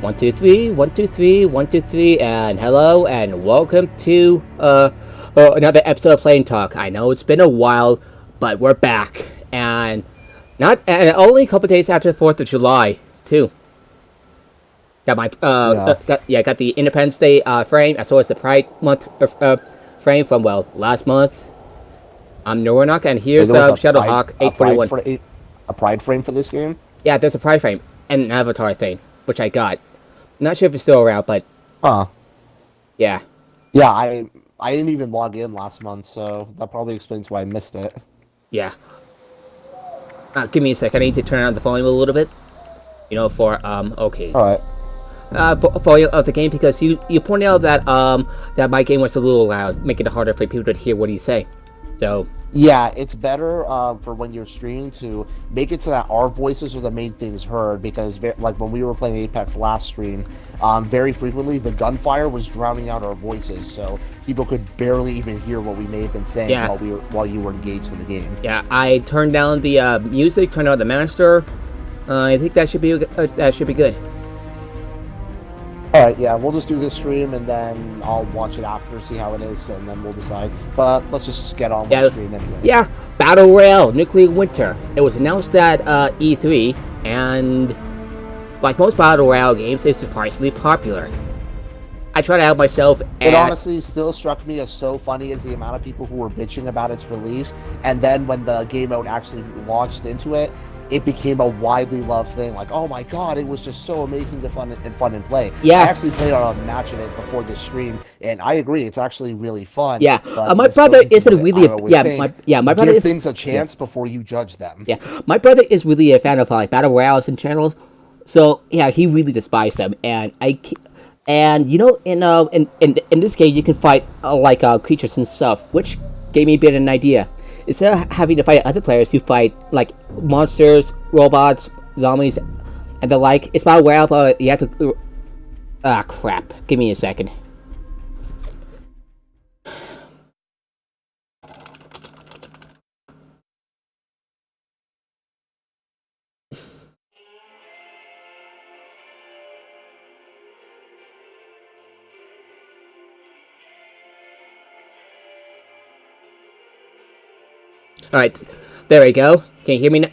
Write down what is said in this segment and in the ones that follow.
One, two, three, one, two, three, one, two, three, and hello, and welcome to, another episode of Plane Talk. I know it's been a while, but we're back, and only a couple days after the 4th of July, too. Got my, got the Independence Day, frame, as well as the Pride Month, frame from, last month. I'm Ronnoc, and here's, shadowhawk841. A Pride frame for this game? Yeah, there's a Pride frame, and an avatar thing, which I got. Not sure if it's still around, but yeah. Yeah, I didn't even log in last month, so that probably explains why I missed it. Yeah. Give me a sec. I need to turn on the volume a little bit. Okay. Alright. Volume of the game, because you pointed out that that my game was a little loud, making it harder for people to hear what you say. So yeah, it's better for when you're streaming to make it so that our voices are the main things heard, because like when we were playing Apex last stream, very frequently the gunfire was drowning out our voices, so people could barely even hear what we may have been saying while you were engaged in the game. Yeah, I turned down the music, turned on the master. I think that should be good. Alright, yeah, we'll just do this stream, and then I'll watch it after, see how it is, and then we'll decide. But let's just get on with the stream anyway. Yeah, Battle Royale, Nuclear Winter. It was announced at E3, and like most Battle Royale games, it's surprisingly popular. I tried it out myself, and it honestly still struck me as so funny as the amount of people who were bitching about its release, and then when the game mode actually launched into it, it became a widely loved thing. Like, oh my god, it was just so amazing to fun and play. Yeah, I actually played on a match of it before this stream, and I agree, it's actually really fun. Yeah, my brother isn't really my brother give things a chance before you judge them. Yeah, my brother is really a fan of like battle royales in general, so yeah, he really despised them, and in this game you can fight creatures and stuff, which gave me a bit of an idea. Instead of having to fight other players, you fight like monsters, robots, zombies, and the like. It's about where you have to. Crap! Give me a second. Alright, there we go. Can you hear me now?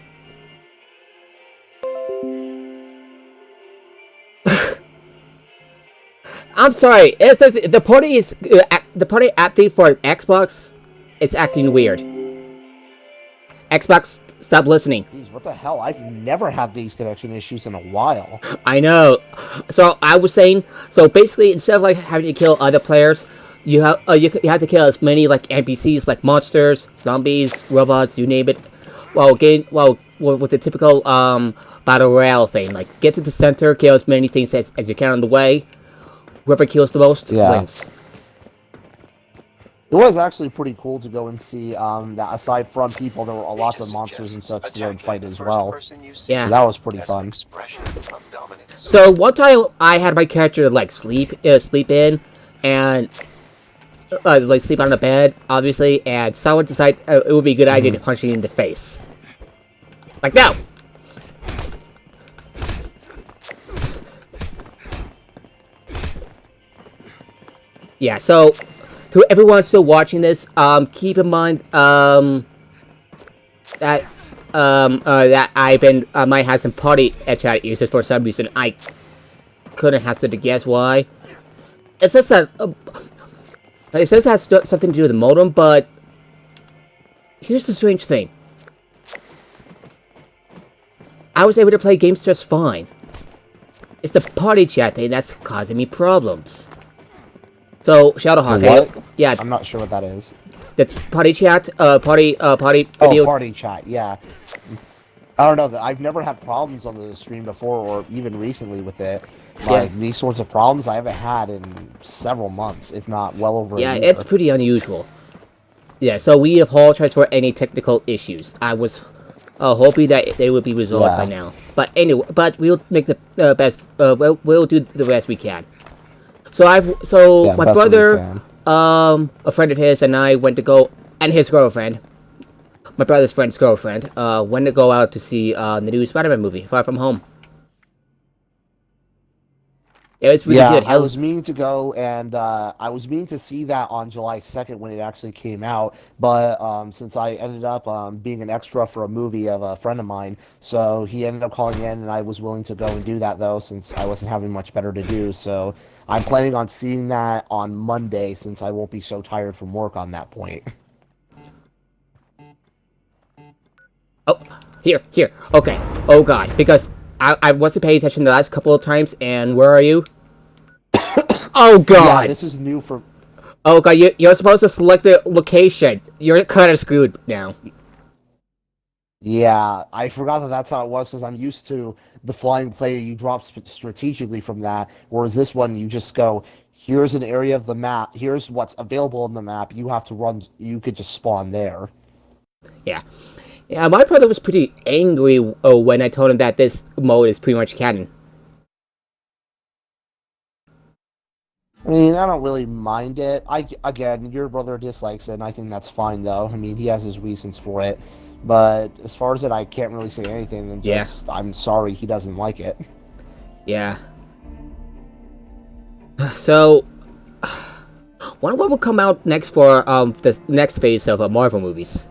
I'm sorry. The party update for Xbox is acting weird. Xbox, stop listening. Jeez, what the hell? I've never had these connection issues in a while. I know. So I was saying. So basically, instead of like having to kill other players, you have to kill as many like NPCs, like monsters, zombies, robots, you name it. With the typical battle royale thing, like get to the center, kill as many things as you can on the way. Whoever kills the most wins. It was actually pretty cool to go and see that aside from people, there were lots of monsters and such to go and fight as well. Yeah, so that was pretty fun. So one time I had my character like sleep in and. Sleep on the bed, obviously, and someone decided it would be a good idea to punch me in the face. Like, no! Yeah, so, to everyone still watching this, keep in mind, that I've been, might have some party chat users for some reason. I couldn't hazard to guess why. It's just that, it says it has something to do with the modem, but here's the strange thing. I was able to play games just fine. It's the party chat thing that's causing me problems. So, Shadowhawk, yeah. I'm not sure what that is. The party chat, party video. Oh, party chat, yeah. I don't know, I've never had problems on the stream before, or even recently with it. Like, these sorts of problems I haven't had in several months, if not well over a year. Yeah, it's pretty unusual. Yeah, so we apologize for any technical issues. I was hoping that they would be resolved by now. But anyway, we'll make the best. We'll do the best we can. So my brother, a friend of his, and I went to go, and his girlfriend, my brother's friend's girlfriend, went to go out to see the new Spider-Man movie, Far From Home. It was really Yeah, good. I Hell, was meaning to go, and I was meaning to see that on July 2nd when it actually came out. But since I ended up being an extra for a movie of a friend of mine, so he ended up calling in, and I was willing to go and do that though, since I wasn't having much better to do. So I'm planning on seeing that on Monday, since I won't be so tired from work on that point. oh, here. Okay. Oh god, because I wasn't paying attention the last couple of times. And where are you? Oh Yeah, god. this is new for. Oh god, you're supposed to select the location. You're kind of screwed now. Yeah, I forgot that that's how it was because I'm used to the flying play you drop strategically from that, whereas this one you just go, here's an area of the map, here's what's available on the map, you have to run, you could just spawn there. Yeah. Yeah, my brother was pretty angry when I told him that this mode is pretty much canon. I mean, I don't really mind it. Again, your brother dislikes it, and I think that's fine though. I mean, he has his reasons for it, but as far as it, I can't really say anything than Yeah. just I'm sorry he doesn't like it. Yeah. So, wonder what will come out next for the next phase of Marvel movies.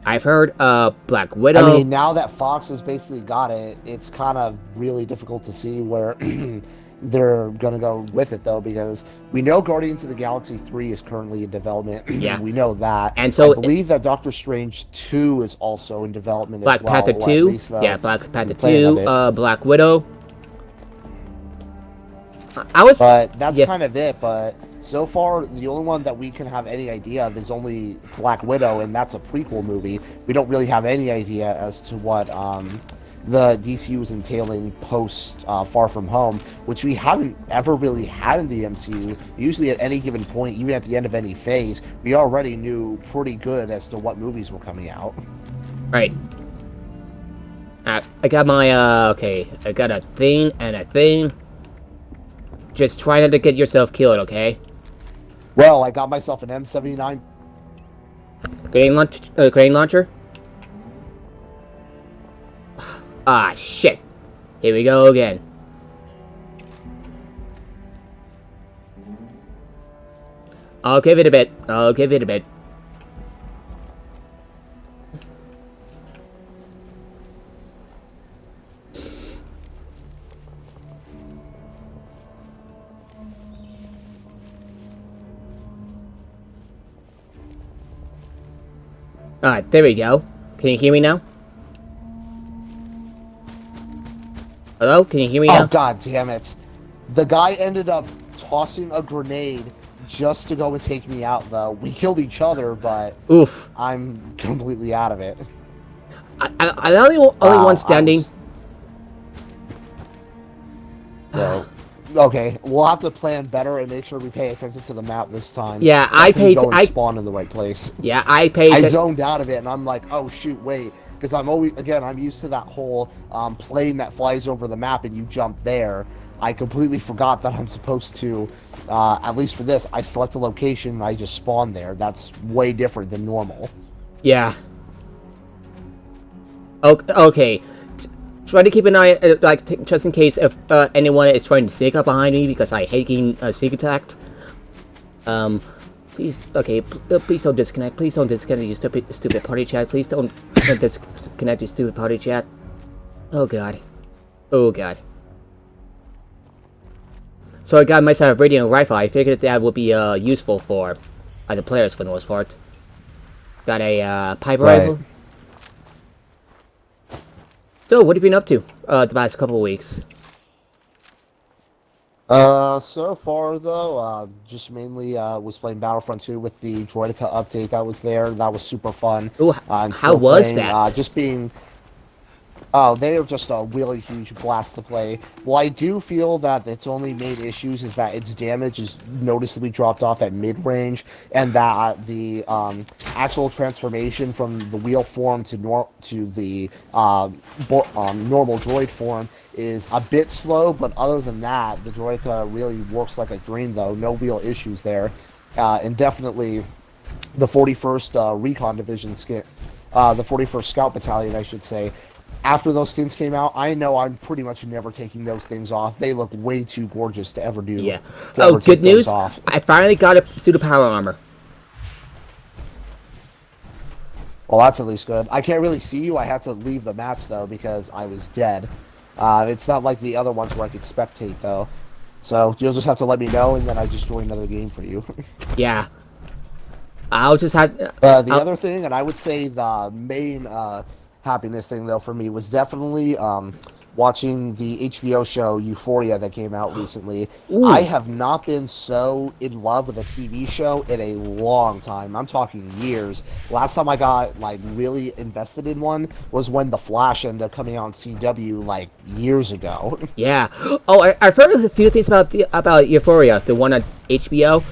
I've heard Black I Widow. mean, now that Fox has basically got it, it's kind of really difficult to see where they're going to go with it, though, because we know Guardians of the Galaxy 3 is currently in development. Yeah. We know that. And so I believe that Doctor Strange 2 is also in development Black as well. Panther Or at 2. least, Yeah, Black Panther the plan of 2, it. Black Widow. I was. But that's Yeah. kind of it. But so far, the only one that we can have any idea of is only Black Widow, and that's a prequel movie. We don't really have any idea as to what the DCU is entailing post Far From Home, which we haven't ever really had in the MCU. Usually, at any given point, even at the end of any phase, we already knew pretty good as to what movies were coming out. Right. I got my, okay. I got a thing and a thing. Just try not to get yourself killed, okay? Well, I got myself an M79. Grenade launcher? Ah, shit. Here we go again. I'll give it a bit. I'll give it a bit. Alright, there we go. Can you hear me now? Hello? Can you hear me Oh, now? god damn it. The guy ended up tossing a grenade just to go and take me out, though. We killed each other, but Oof. I'm completely out of it. I'm the only one standing. So, okay, we'll have to plan better and make sure we pay attention to the map this time. Yeah, so I can paid. go and spawn in the right place. Yeah, I paid. I zoned out of it, and I'm like, oh shoot, wait, because I'm always I'm used to that whole plane that flies over the map and you jump there. I completely forgot that I'm supposed to, at least for this, I select a location and I just spawn there. That's way different than normal. Yeah. Okay. Try to keep an eye, just in case if anyone is trying to sneak up behind me, because I hate getting sneak attacked. Please, okay, please don't disconnect. Please don't disconnect, you stupid party chat. Please don't disconnect, you stupid party chat. Oh god. Oh god. So I got myself a radiant rifle. I figured that would be useful for the players for the most part. Got a pipe rifle. So, what have you been up to the past couple of weeks? So far though, just mainly was playing Battlefront 2 with the Droideka update that was there. That was super fun. Ooh, And how was playing, that? just being Oh, they are just a really huge blast to play. Well, I do feel that its only main issues is that its damage is noticeably dropped off at mid-range, and that the actual transformation from the wheel form to the normal droid form is a bit slow. But other than that, the Droideka really works like a dream, though. No real issues there, and definitely the 41st Recon Division the 41st Scout Battalion, I should say. after those skins came out, I know I'm pretty much never taking those things off. They look way too gorgeous to ever Yeah. take Good those news. off. I finally got a suit of power armor. Well, that's at least good. I can't really see you. I had to leave the match though because I was dead. It's not like the other ones where I could spectate though. So you'll just have to let me know, and then I just join another game for you. Yeah. I'll just have. The I'll, other thing, and I would say the main happiness thing though for me was definitely watching the HBO show Euphoria that came out recently. I ooh. have not been so in love with a TV show in a long time. I'm talking years. Last time I got like really invested in one was when The Flash ended up coming out on CW like years ago. Yeah. Oh, I've heard a few things about Euphoria, the one on HBO.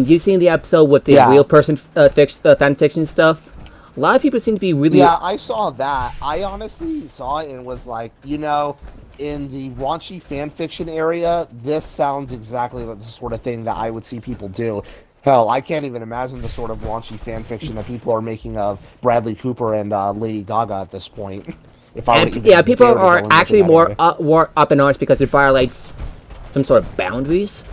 You seen the episode with the Yeah. real person fan fiction stuff? A lot of people seem to be really. Yeah, I saw that. I honestly saw it and was like, in the raunchy fan fiction area, this sounds exactly like the sort of thing that I would see people do. Hell, I can't even imagine the sort of raunchy fan fiction that people are making of Bradley Cooper and Lady Gaga at this point. If I were to And yeah, even people dare to are go into actually that area. more up in arms because it violates some sort of boundaries.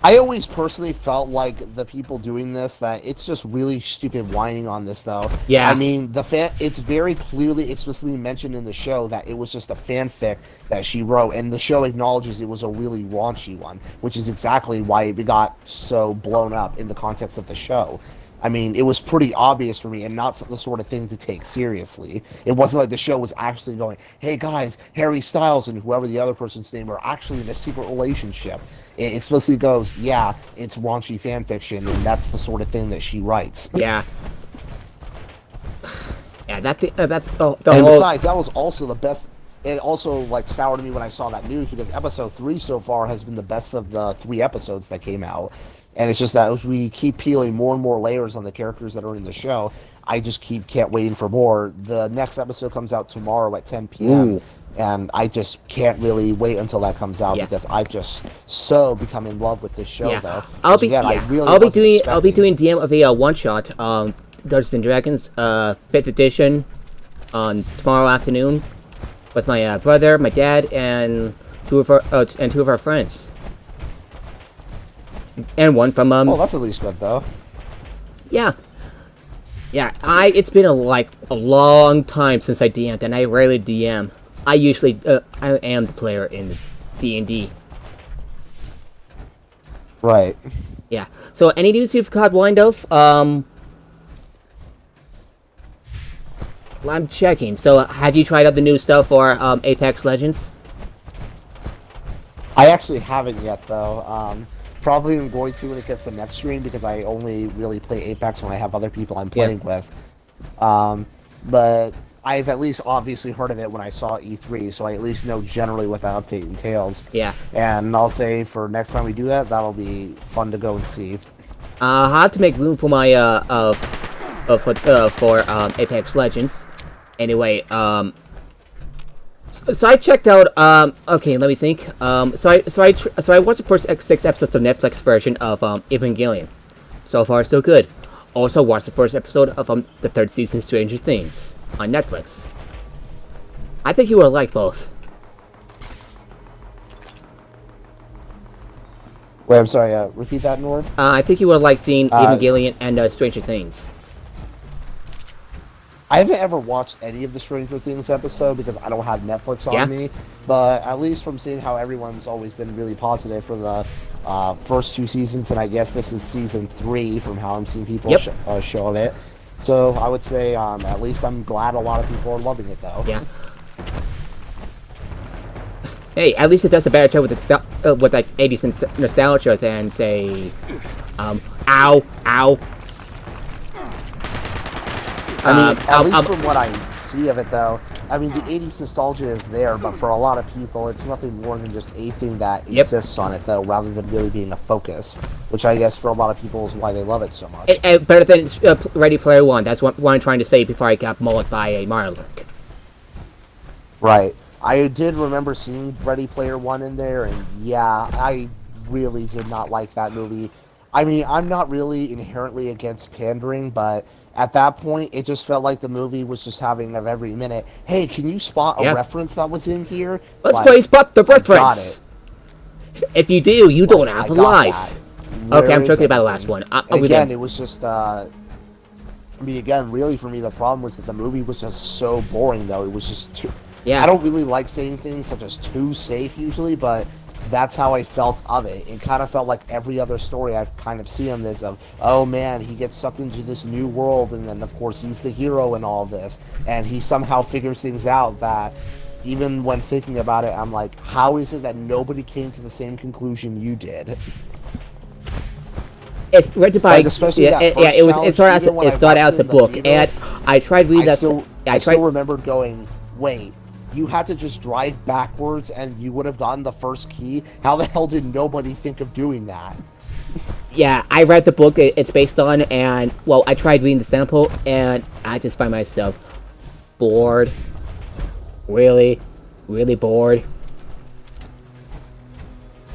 I always personally felt like the people doing this, that it's just really stupid whining on this though. Yeah. I mean, it's very clearly explicitly mentioned in the show that it was just a fanfic that she wrote, and the show acknowledges it was a really raunchy one, which is exactly why it got so blown up in the context of the show. I mean, it was pretty obvious for me and not the sort of thing to take seriously. It wasn't like the show was actually going, hey guys, Harry Styles and whoever the other person's name are actually in a secret relationship. It explicitly goes, yeah, it's raunchy fan fiction, and that's the sort of thing that she writes. Yeah. Yeah, the And whole. besides, that was also the best. It also like soured me when I saw that news because episode 3 so far has been the best of the 3 episodes that came out. And it's just that as we keep peeling more and more layers on the characters that are in the show, I just can't waiting for more. The next episode comes out tomorrow at 10 p.m. Ooh. And I just can't really wait until that comes out Yeah. because I've just so become in love with this show Yeah. though. I'll be Again, yeah. I really I'll be wasn't doing expecting. DM of a one shot Dungeons and Dragons 5th edition on tomorrow afternoon with my brother, my dad, and two of our friends, and one from Oh, that's at least good though. yeah. Yeah, it's been a long time since I DM'd, and I rarely DM. I usually I am the player in D&D. Right. Yeah. So any news you've got wind of? I'm checking. So have you tried out the new stuff for Apex Legends? I actually haven't yet though. Probably am going to when it gets to next stream because I only really play Apex when I have other people I'm playing with. But I've at least obviously heard of it when I saw E3, so I at least know generally what that update entails. Yeah. And I'll say for next time we do that, that'll be fun to go and see. I have to make room for my for Apex Legends. Anyway, so I checked out. Okay, let me think. So I watched the first 6 episodes of Netflix version of Evangelion. So far, so good. Also watched the first episode of the 3rd season of Stranger Things on Netflix. I think you will like both. Wait, I'm sorry. Repeat that, Nord. I think you will like seeing Evangelion and Stranger Things. I haven't ever watched any of the Stranger Things episode because I don't have Netflix on Yeah. me. But at least from seeing how everyone's always been really positive for the first 2 seasons, and I guess this is season 3 from how I'm seeing people show of it. So I would say at least I'm glad a lot of people are loving it though. Yeah. Hey, at least it does a better job with like 80s nostalgia than say, ow. I mean, at least from what I see of it, though, I mean, the 80s nostalgia is there, but for a lot of people, it's nothing more than just a thing that exists on it, though, rather than really being a focus, which I guess for a lot of people is why they love it so much. Better than Ready Player One. That's what I'm trying to say before I got mauled by a Marlurk. Right. I did remember seeing Ready Player One in there, and yeah, I really did not like that movie. I mean, I'm not really inherently against pandering, but At that point, it just felt like the movie was just having of every minute, hey, can you spot a Yeah. reference that was in here? Let's Like, play spot the I got reference. it. If you do, you don't I have a got that. life. Okay, Where I'm is joking about the last everything? one. And I'll be again, done. it was just, again, really for me, the problem was that the movie was just so boring, though. It was just too. I Yeah. don't really like saying things such as too safe usually, but that's how I felt of it. It kind of felt like every other story I've kind of seen this of, oh man, he gets sucked into this new world, and then of course he's the hero in all this, and he somehow figures things out that even when thinking about it, I'm like, how is it that nobody came to the same conclusion you did? It's written by Like especially that first it was challenge, it even when I started watched out as it a in the book, theater, and I tried reading that. I I tried. still remembered going, wait, you had to just drive backwards and you would have gotten the first key? How the hell did nobody think of doing that? Yeah, I read the book it's based on, and well, I tried reading the sample, and I just find myself bored. Really, really bored.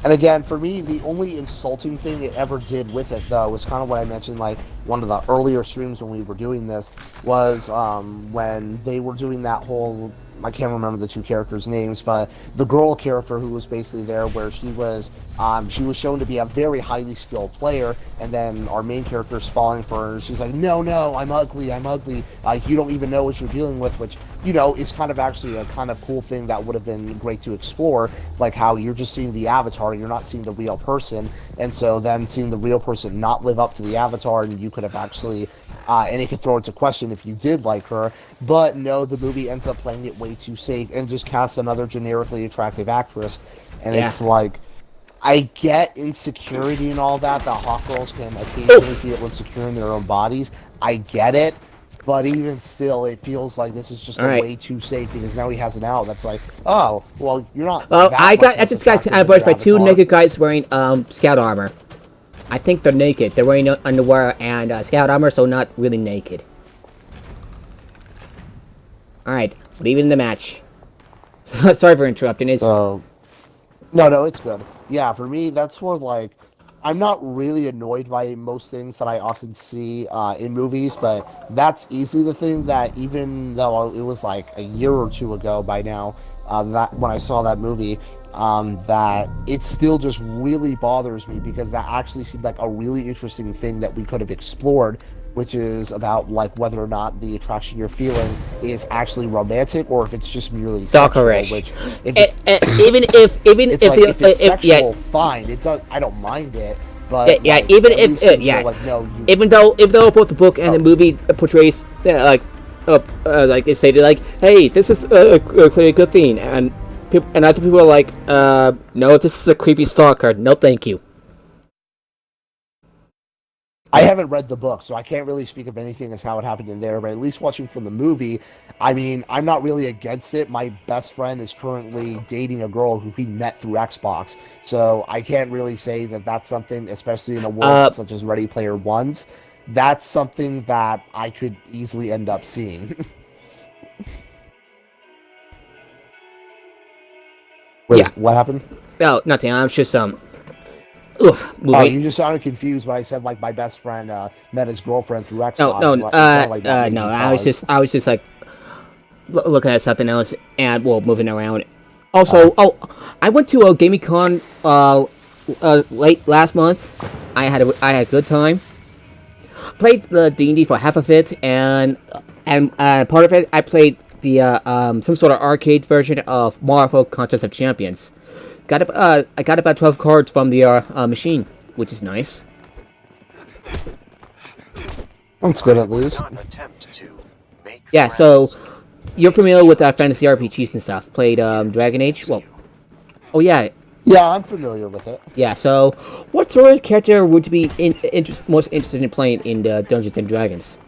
And again, for me, the only insulting thing it ever did with it, though, was kind of what I mentioned, like one of the earlier streams when we were doing this, was when they were doing that whole. I can't remember the two characters' names, but the girl character who was basically there, where she was shown to be a very highly skilled player, and then our main character's falling for her. And she's like, "No, no, I'm ugly, I'm ugly. You don't even know what you're dealing with," which is kind of actually a kind of cool thing that would have been great to explore, like how you're just seeing the avatar, you're not seeing the real person, and so then seeing the real person not live up to the avatar, and you could have actually. And it could throw into question if you did like her, but no, the movie ends up playing it way too safe and just casts another generically attractive actress, and Yeah. it's like, I get insecurity and all that hot girls can occasionally feel insecure in their own bodies. I get it, but even still, it feels like this is just All right. way too safe because now he has an out that's like, oh, well, you're not. Well, that I much less just got attractive than ambushed by your two avatar. naked guys wearing scout armor. I think they're naked. They're wearing underwear and scout armor, so not really naked. Alright, leaving the match. Sorry for interrupting. It's No, it's good. Yeah, for me, that's where, like, I'm not really annoyed by most things that I often see in movies, but that's easily the thing that even though it was like a year or two ago by now, that when I saw that movie, that it still just really bothers me because that actually seemed like a really interesting thing that we could have explored, which is about like whether or not the attraction you're feeling is actually romantic or if it's just merely stalkerish. sexual. Which, if it's, even it's if like, if it's sexual, yeah, fine. It does. I don't mind it. But yeah, like, even at if least can yeah, show, like, no, you, even though both the book and the movie portrays like it stated like, hey, this is clearly a good thing, and other people are like, no, this is a creepy stalker. No, thank you. I haven't read the book, so I can't really speak of anything as how it happened in there. But at least watching from the movie, I mean, I'm not really against it. My best friend is currently dating a girl who he met through Xbox, so I can't really say that that's something, especially in a world such as Ready Player One's, that's something that I could easily end up seeing. Wait, Yeah. what happened? No, nothing. I'm just Oh, moving. you just sounded confused when I said like my best friend met his girlfriend through Xbox. No, It sounded like that no. maybe I was just like looking at something else and well, moving around. Also, I went to a gaming con late last month. I had a good time. Played the D&D for half of it, and part of it I played the some sort of arcade version of Marvel Contest of Champions. I got about 12 cards from the machine, which is nice. That's good at least. Yeah, so you're familiar with fantasy RPGs and stuff. Played Dragon Age? Well, oh yeah. Yeah, I'm familiar with it. Yeah, so what sort of character would you be most interested in playing in the Dungeons and Dragons?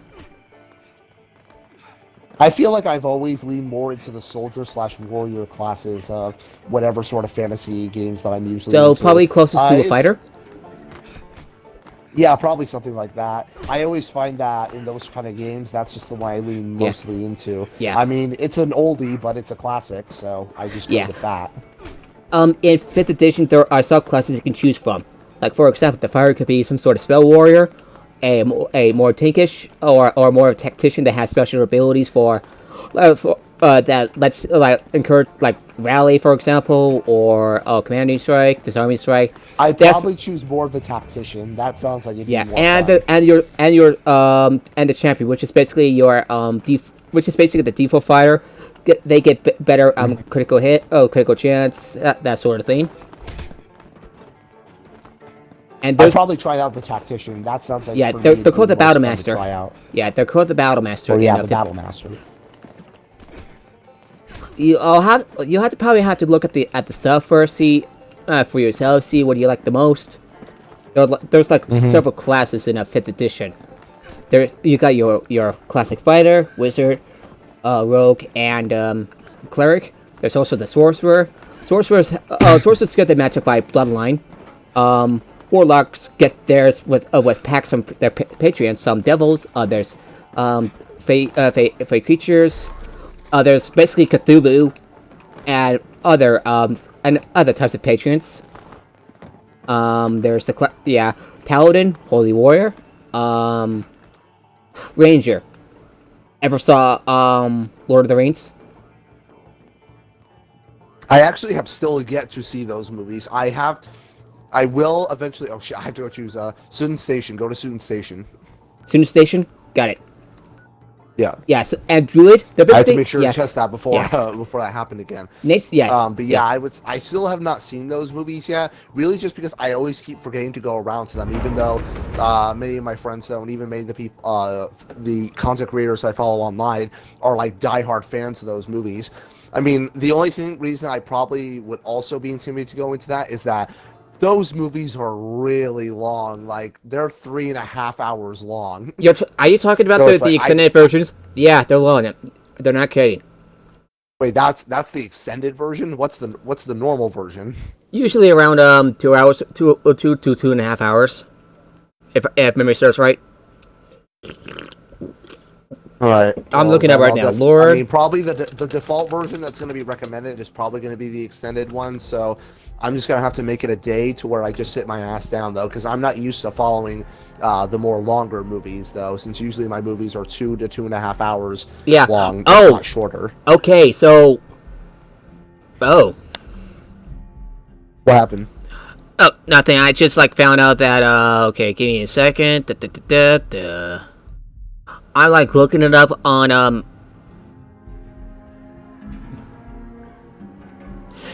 I feel like I've always leaned more into the soldier/warrior classes of whatever sort of fantasy games that I'm usually So into. probably closest to a fighter? Yeah, probably something like that. I always find that in those kind of games, that's just the one I lean mostly into. Yeah. I mean, it's an oldie, but it's a classic, so I just go with that. In 5th edition, there are subclasses you can choose from. Like, for example, the fighter could be some sort of spell warrior, a more tankish or more of a tactician that has special abilities that let's like encourage like rally, for example, or commanding strike, disarming strike. I'd probably choose more of the tactician. That sounds like it'd be more fun. And the champion, which is basically your which is basically the default fighter. They get better critical hit, critical chance, that sort of thing. And I'd probably try out the tactician. That sounds like they're called the battle master. Yeah, they're called the battle master. Oh yeah, the battle master. You'll have to probably have to look at the stuff first, see for yourself, see what you like the most. There's like several classes in a 5th edition. There you got your classic fighter, wizard, rogue, and cleric. There's also the sorcerer. Sorcerers get the matchup by bloodline. Warlocks get theirs with packs from their Patreon. Some devils, others fey creatures. There's basically Cthulhu and other types of patrons. There's the paladin, holy warrior, ranger. Ever saw Lord of the Rings? I actually have still yet to see those movies. I will eventually. Oh shit! I have to go choose Student Station. Go to Student Station. Student Station. Got it. Yeah. Yeah. So, and Druid. I had to make sure to test that before before that happened again. I still have not seen those movies yet. Really, just because I always keep forgetting to go around to them, even though many of my friends don't. Even many of the people, the content creators I follow online, are like diehard fans of those movies. I mean, the only reason I probably would also be intimidated to go into that is that those movies are really long. Like, they're 3.5 hours long. Are you talking about the extended versions? Yeah, they're long. They're not kidding. Wait, that's the extended version? What's the normal version? Usually around 2 hours, 2.5 hours, if memory serves right. All right. I'm looking at right now. Lord. I mean, probably the default version that's going to be recommended is probably going to be the extended one. So I'm just going to have to make it a day to where I just sit my ass down, though, because I'm not used to following the more longer movies, though, since usually my movies are 2 to 2.5 hours long, not shorter. Okay, so... Oh. What happened? Oh, nothing. I just, found out that, okay, give me a second. I like looking it up on,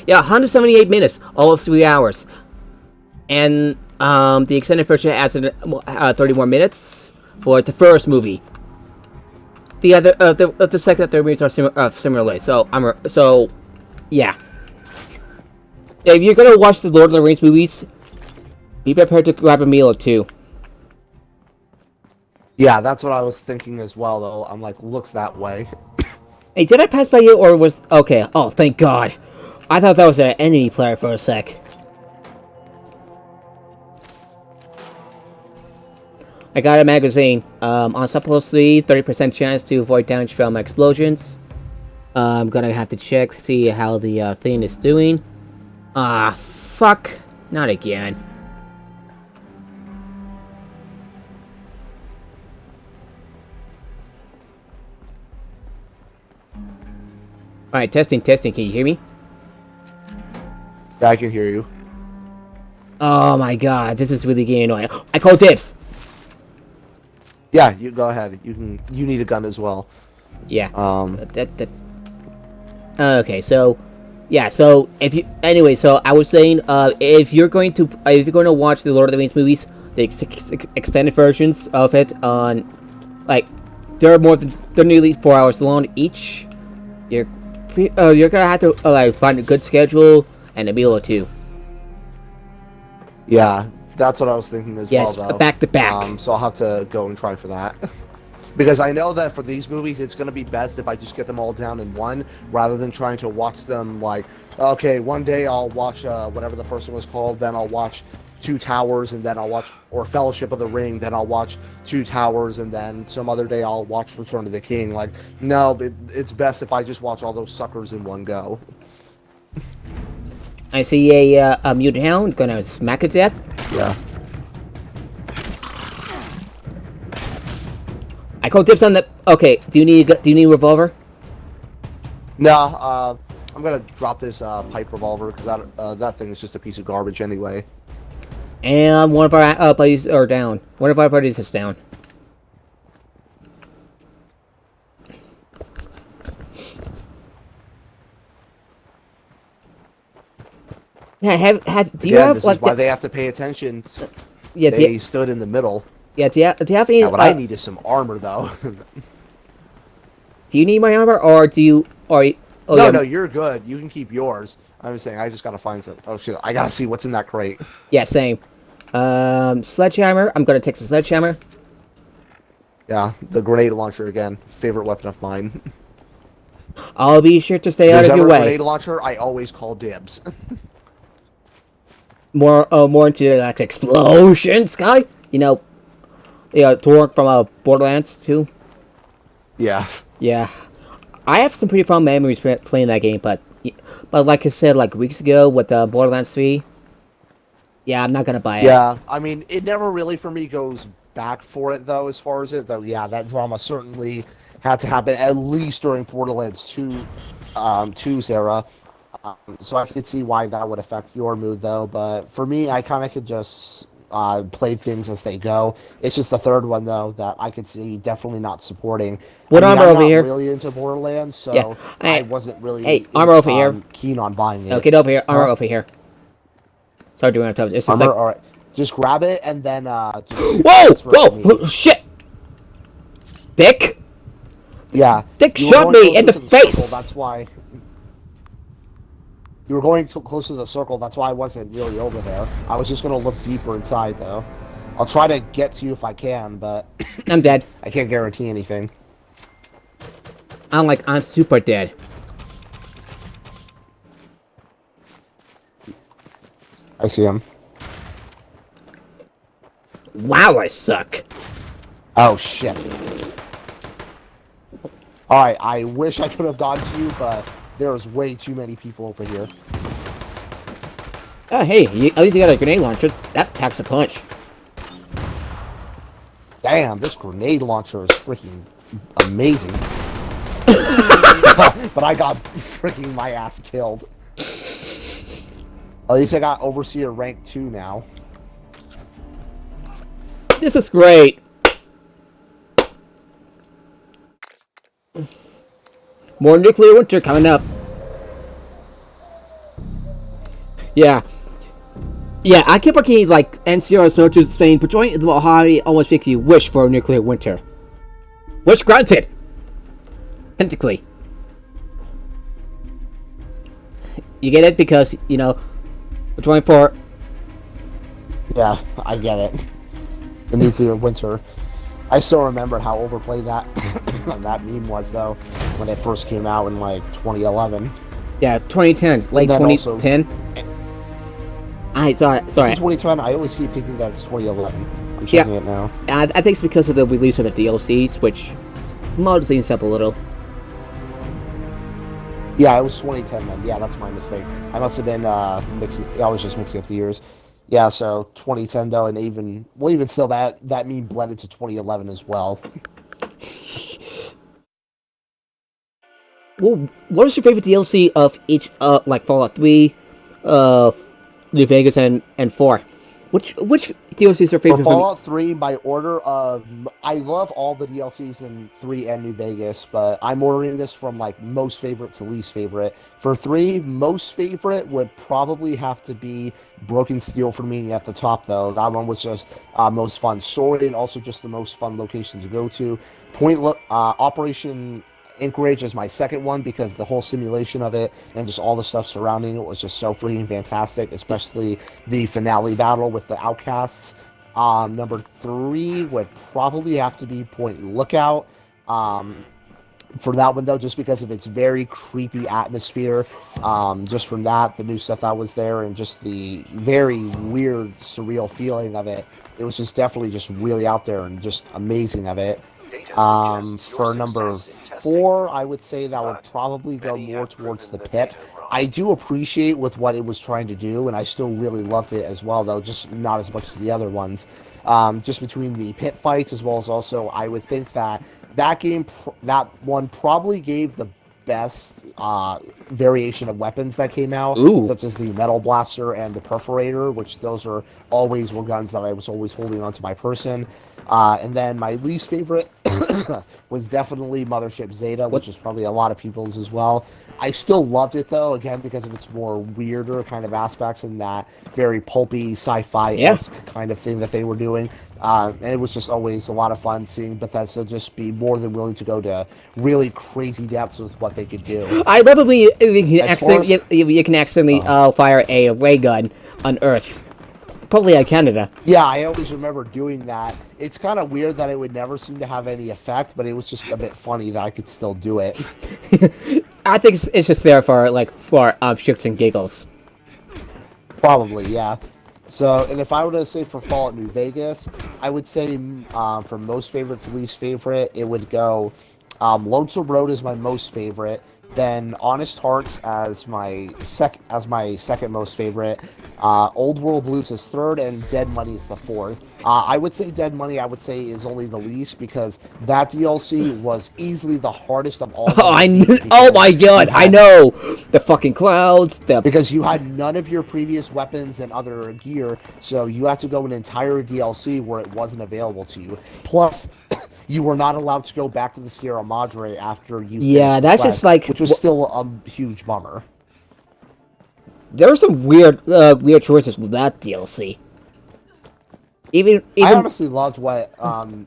yeah, 178 minutes, almost 3 hours. And, the extended version adds 30 more minutes for the first movie. The other, the second and third movies are similarly. So, yeah. If you're gonna watch the Lord of the Rings movies, be prepared to grab a meal or two. Yeah, that's what I was thinking as well, though. I'm like, looks that way. Hey, did I pass by you, or was... Okay, oh, thank God. I thought that was an enemy player for a sec. I got a magazine. Unstoppable 3, 30% chance to avoid damage from explosions. I'm gonna have to check to see how the thing is doing. Ah, fuck. Not again. Alright, testing. Can you hear me? Yeah, I can hear you. Oh my God, this is really getting annoying. I call dibs! Yeah, you go ahead. You need a gun as well. Yeah. Okay, so... Yeah, so if you... Anyway, so I was saying, if you're going to watch the Lord of the Rings movies, the extended versions of it on... they're nearly 4 hours long each. You're gonna have to find a good schedule and a meal or two. Yeah, that's what I was thinking as well, though. Yes, back to back. So I'll have to go and try for that. Because I know that for these movies, it's going to be best if I just get them all down in one, rather than trying to watch them okay, one day I'll watch whatever the first one was called, then I'll watch Two Towers, and then I'll watch, or Fellowship of the Ring, then I'll watch Two Towers, and then some other day I'll watch Return of the King. No, it's best if I just watch all those suckers in one go. I see a mutant hound gonna smack it to death. Yeah. I call dibs on the. Okay, do you need a revolver? No, I'm gonna drop this pipe revolver because that thing is just a piece of garbage anyway. And one of our buddies are down. One of our buddies is down. Yeah, do you Again, have this like? is why they have to pay attention. Yeah, they stood in the middle. Yeah, do you have any? Now, what I need is some armor, though. Do you need my armor, or do you? Or oh, no, yeah. no, you're good. You can keep yours. I'm saying I just gotta find some. Oh shit! I gotta see what's in that crate. Yeah, same. Sledgehammer. I'm gonna take the sledgehammer. Yeah, the grenade launcher again. Favorite weapon of mine. I'll be sure to stay out of your There's way. ever a grenade launcher, I always call dibs. More into like explosions, guy. Torque from Borderlands 2. Yeah. Yeah, I have some pretty fond memories playing that game, but like I said, like weeks ago with Borderlands 3. Yeah, I'm not gonna buy it. Yeah, I mean, it never really for me goes back for it though. As far as it though, yeah, that drama certainly had to happen at least during Borderlands 2, 2's era. So I could see why that would affect your mood though. But for me, I kind of could just play things as they go. It's just the third one though that I could see definitely not supporting. What armor I'm over not here? Really into Borderlands, so Yeah. I wasn't really. Hey, armor over here. Keen on buying it. No, get over here. Armor over here. Sorry, doing it. It's just armor, like. all right. Just grab it and then. Whoa! Shit! Dick! Yeah. Dick shot me in the face! Circle, that's why. You were going too close to the circle, that's why I wasn't really over there. I was just going to look deeper inside, though. I'll try to get to you if I can, but... I'm dead. I can't guarantee anything. I'm super dead. I see him. Wow, I suck. Oh, shit. Alright, I wish I could have gone to you, but there's way too many people over here. Oh, hey, at least you got a grenade launcher. That packs a punch. Damn, this grenade launcher is freaking amazing. But I got freaking my ass killed. At least I got Overseer rank 2 now. This is great. More nuclear winter coming up. Yeah. Yeah, I keep working like NCR searchers saying, but joining the Mojave almost makes you wish for a nuclear winter. Wish granted! Technically. You get it because, we're joining for... Yeah, I get it. The nuclear winter. I still remember how overplayed that that meme was, though, when it first came out in, like, 2011. Yeah, 2010. Late 2010. Sorry. This is 2010. I always keep thinking that it's 2011. I'm checking it now. I think it's because of the release of the DLCs, which mods things up a little. Yeah, it was 2010 then. Yeah, that's my mistake. I must have been mixing. I was just mixing up the years. Yeah, so 2010 though, and even still, that meme blended to 2011 as well. Well, what is your favorite DLC of each? Like Fallout 3, New Vegas, and 4. Which DLC is your favorite? For Fallout 3, by order of, I love all the DLCs in 3 and New Vegas, but I'm ordering this from like most favorite to least favorite. For 3, most favorite would probably have to be Broken Steel for me at the top, though. That one was just most fun story and also just the most fun location to go to. Operation Anchorage is my second one because the whole simulation of it and just all the stuff surrounding it was just so freaking fantastic, especially the finale battle with the outcasts. Number 3 would probably have to be Point Lookout. For that one, though, just because of its very creepy atmosphere, just from that, the new stuff that was there, and just the very weird, surreal feeling of it, it was just definitely just really out there and just amazing of it. For number 4, I would say that would probably go more towards the pit. I do appreciate with what it was trying to do, and I still really loved it as well, though just not as much as the other ones. Just between the pit fights as well as also, I would think that that one probably gave the best variation of weapons that came out, Ooh. such as the metal blaster and the perforator, which those are always were guns that I was always holding onto my person. And then my least favorite was definitely Mothership Zeta, which is probably a lot of people's as well. I still loved it though, again because of its more weirder kind of aspects and that very pulpy sci-fi-esque kind of thing that they were doing. And it was just always a lot of fun seeing Bethesda just be more than willing to go to really crazy depths with what they could do. I love it when you can accidentally fire a ray gun on Earth. Probably at Canada. Yeah, I always remember doing that. It's kind of weird that it would never seem to have any effect, but it was just a bit funny that I could still do it. I think it's just there for shits and giggles. Probably, yeah. So, and if I were to say for Fallout New Vegas, I would say from most favorite to least favorite, it would go Lonesome Road is my most favorite, then Honest Hearts as my second most favorite, Old World Blues is third, and Dead Money is the fourth. I would say Dead Money, is only the least because that DLC was easily the hardest of all. Oh my god, I know! The fucking clouds, because you had none of your previous weapons and other gear, so you had to go an entire DLC where it wasn't available to you. Plus, you were not allowed to go back to the Sierra Madre after you. Yeah, that's just like, which was still a huge bummer. There were some weird choices with that DLC. Even I honestly loved what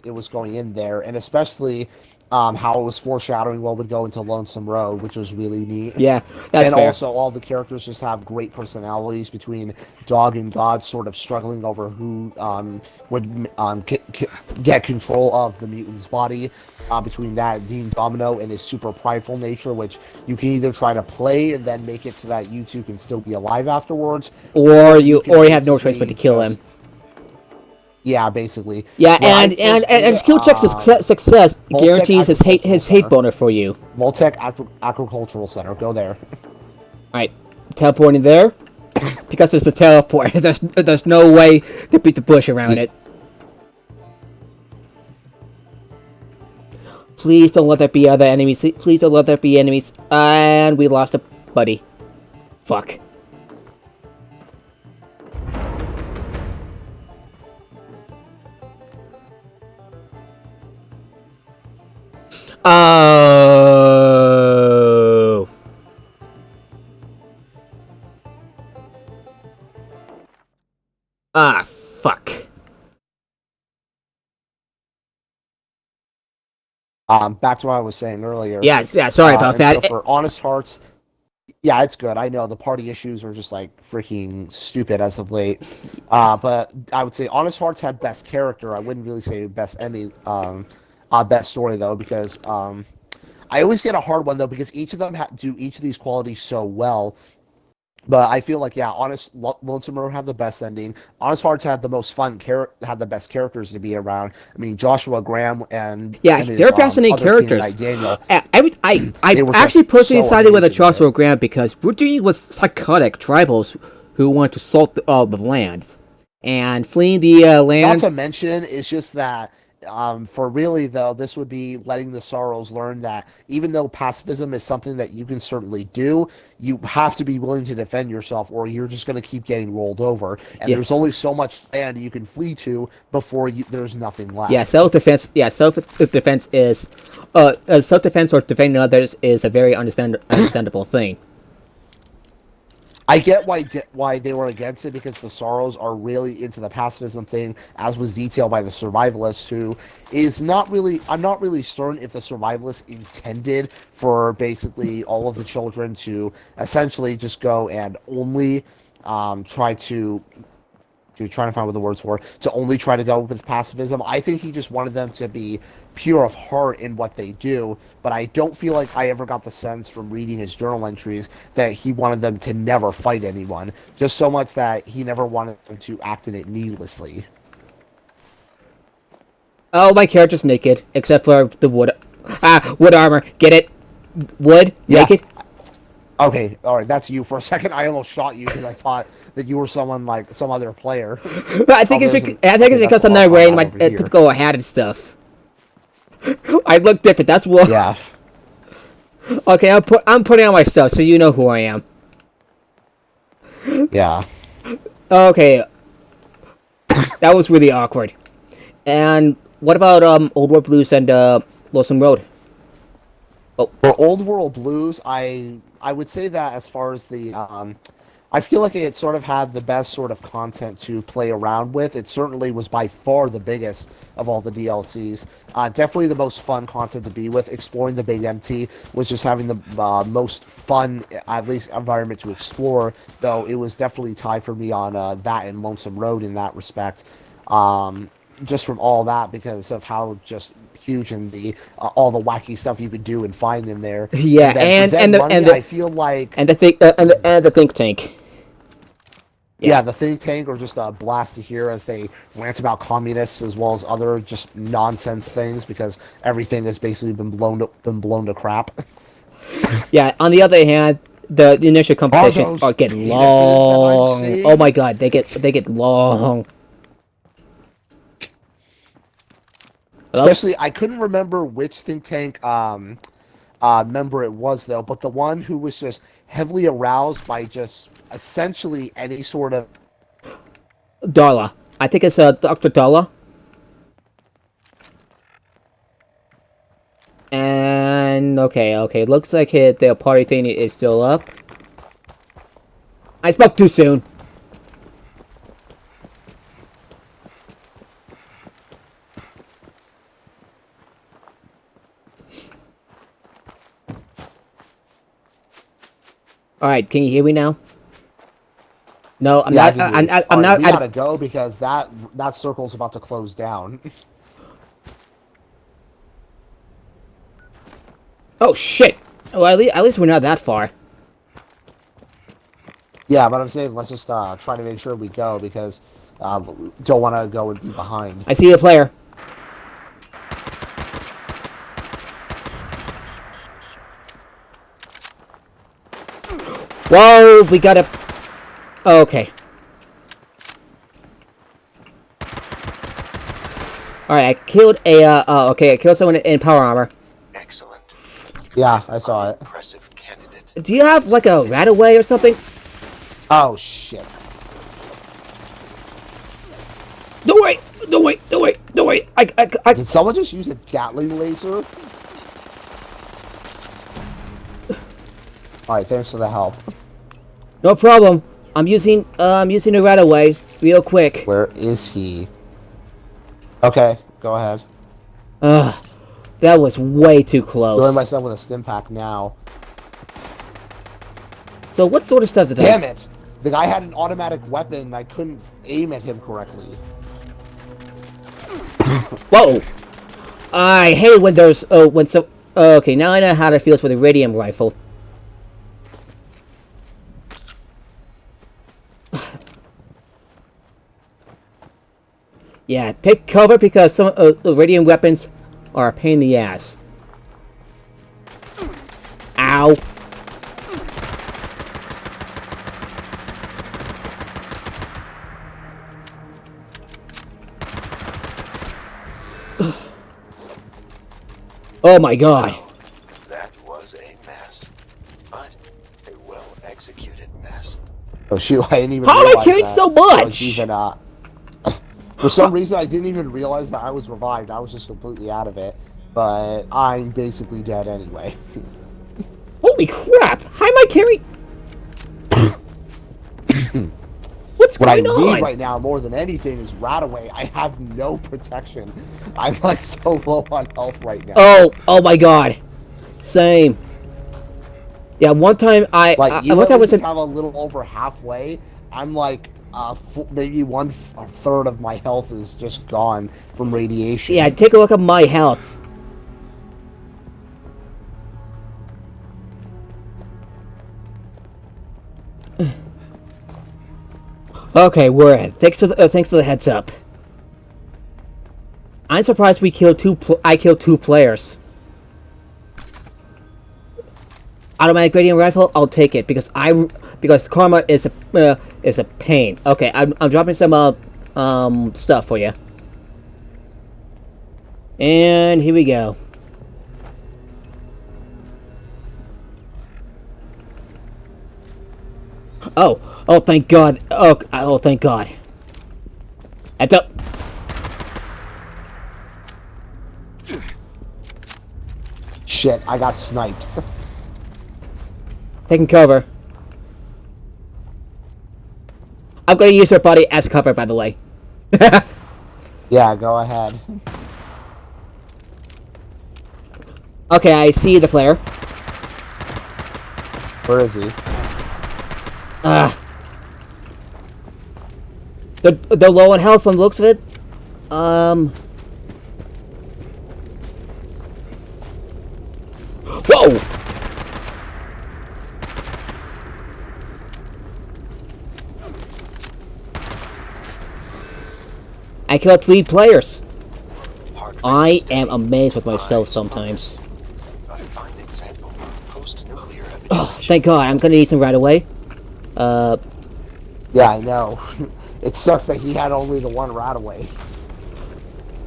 it was going in there, and especially how it was foreshadowing what would go into Lonesome Road, which was really neat. Yeah, that's and fair. Also, all the characters just have great personalities between Dog and God, sort of struggling over who would get control of the mutant's body. Between that, Dean Domino and his super prideful nature, which you can either try to play and then make it so that you two can still be alive afterwards, or you have no choice but to kill him. Yeah, basically. Yeah, and skill check success guarantees his hate boner for you. Voltec Agricultural Center, go there. Alright, teleporting there. Because it's a teleport, there's no way to beat the bush around it. Please don't let there be other enemies. Please don't let there be enemies. And we lost a buddy. Fuck. Oh. Ah, fuck. Back to what I was saying earlier. Yeah, sorry about that. So for Honest Hearts, yeah, it's good. I know the party issues are just like freaking stupid as of late. But I would say Honest Hearts had best character. I wouldn't really say best ending, best story though, because I always get a hard one though because each of them do each of these qualities so well. But I feel like, yeah, Lonesome Road had the best ending. Honest Hearts had the most fun, had the best characters to be around. I mean, Joshua Graham and they're fascinating characters. Daniel, I actually personally sided with Joshua Graham because we're dealing with psychotic tribals who want to salt the land and fleeing the land. Not to mention, it's just that. For really, though, this would be letting the Sorrows learn that even though pacifism is something that you can certainly do, you have to be willing to defend yourself or you're just going to keep getting rolled over. And there's only so much land you can flee to before there's nothing left. Yeah, self-defense. Yeah, self-defense is... self-defense or defending others is a very understandable thing. I get why they were against it because the Sorrows are really into the pacifism thing, as was detailed by the Survivalists, who is not really... I'm not really certain if the Survivalists intended for basically all of the children to essentially just go and only try to find what the words were, to only try to go with pacifism. I think he just wanted them to be pure of heart in what they do, but I don't feel like I ever got the sense from reading his journal entries that he wanted them to never fight anyone, just so much that he never wanted them to act in it needlessly. Oh, my character's naked, except for the wood. Wood armor. Get it? Wood? Yeah. Naked? Okay, all right, that's you. For a second, I almost shot you because I thought that you were someone like some other player. I think Oh, it's there's because, an I think okay. it's That's because the I'm not arc wearing I'm my over here. typical hat and stuff. I look different. That's what. Yeah, Okay, I'm putting on my stuff so you know who I am. yeah. Okay, that was really awkward. And what about Old World Blues and Lonesome Road? Oh, For Old World Blues, I would say that as far as the I feel like it sort of had the best sort of content to play around with. It certainly was by far the biggest of all the DLCs. Definitely the most fun content to be with. Exploring the Big MT was just having the most fun, at least, environment to explore. Though it was definitely tied for me on that and Lonesome Road in that respect. Just from all that because of how just huge and the all the wacky stuff you could do and find in there. yeah, And then for Dead Money, I feel like and the think tank. Yeah, yeah, the think tank or just a blast to hear as they rant about communists as well as other just nonsense things because everything has basically been blown to crap. yeah. On the other hand, the initial Are conversations those get penises that I'm long. Oh my seeing? god, they get long. Hello? Especially, I couldn't remember which think tank member it was though, but the one who was just heavily aroused by just essentially any sort of Darla. I think it's Dr. Darla. And okay, looks like the party thing is still up. I spoke too soon. All right, can you hear me now? No, I'm yeah. I not. can hear you. I'm All right, not. we gotta go because that circle's about to close down. Oh shit! Well, at least we're not that far. Yeah, but I'm saying let's just try to make sure we go because don't want to go and be behind. I see a player. Whoa, we gotta. Okay. All right, I killed a. Okay, I killed someone in power armor. Excellent. Yeah, I saw it. Impressive candidate. Do you have like a rat away or something? Oh shit! Don't wait! Don't wait! Don't wait! Don't wait! I. Did someone just use a Gatling laser? All right, thanks for the help. No problem. I'm using a rat away real quick. Where is he? Okay, go ahead. Ugh, that was way too Doing close. myself with a stim pack now. So what sort of stuff did Damn it! The guy had an automatic weapon and I couldn't aim at him correctly. Whoa! I hate when there's when so. Okay, now I know how it feels with a radium rifle. Yeah, take cover because some the radium weapons are a pain in the ass. Ow! Oh my god! That was a mess, but a well-executed mess. Oh shoot! I didn't even. How am I realize carrying that so I was much? even, for some reason, I didn't even realize that I was revived. I was just completely out of it. But I'm basically dead anyway. Holy crap! How am I carrying? What's What I going need on? right now, more than anything, is Radaway. I have no protection. I'm like so low on health right now. Oh my god! Same. Yeah, one time Like you one at time was least in. have a little over halfway. I'm like maybe one third of my health is just gone from radiation. Yeah, take a look at my health. Okay, we're in. Thanks to the heads up. I'm surprised we killed I killed 2 players. Automatic gradient rifle, I'll take it because karma is a pain. Okay, I'm dropping some stuff for you. And here we go. Oh, thank God. Oh, thank God. Heads up. Shit, I got sniped. Taking cover. I'm gonna use her body as cover, by the way. Yeah, go ahead. Okay, I see the player. Where is he? They're low on health from the looks of it. Whoa! I killed 3 players. I am amazed with myself sometimes. A fine example of post-nuclear Oh, thank God. I'm gonna need some right away. Yeah, I know. It sucks that he had only the one rat away.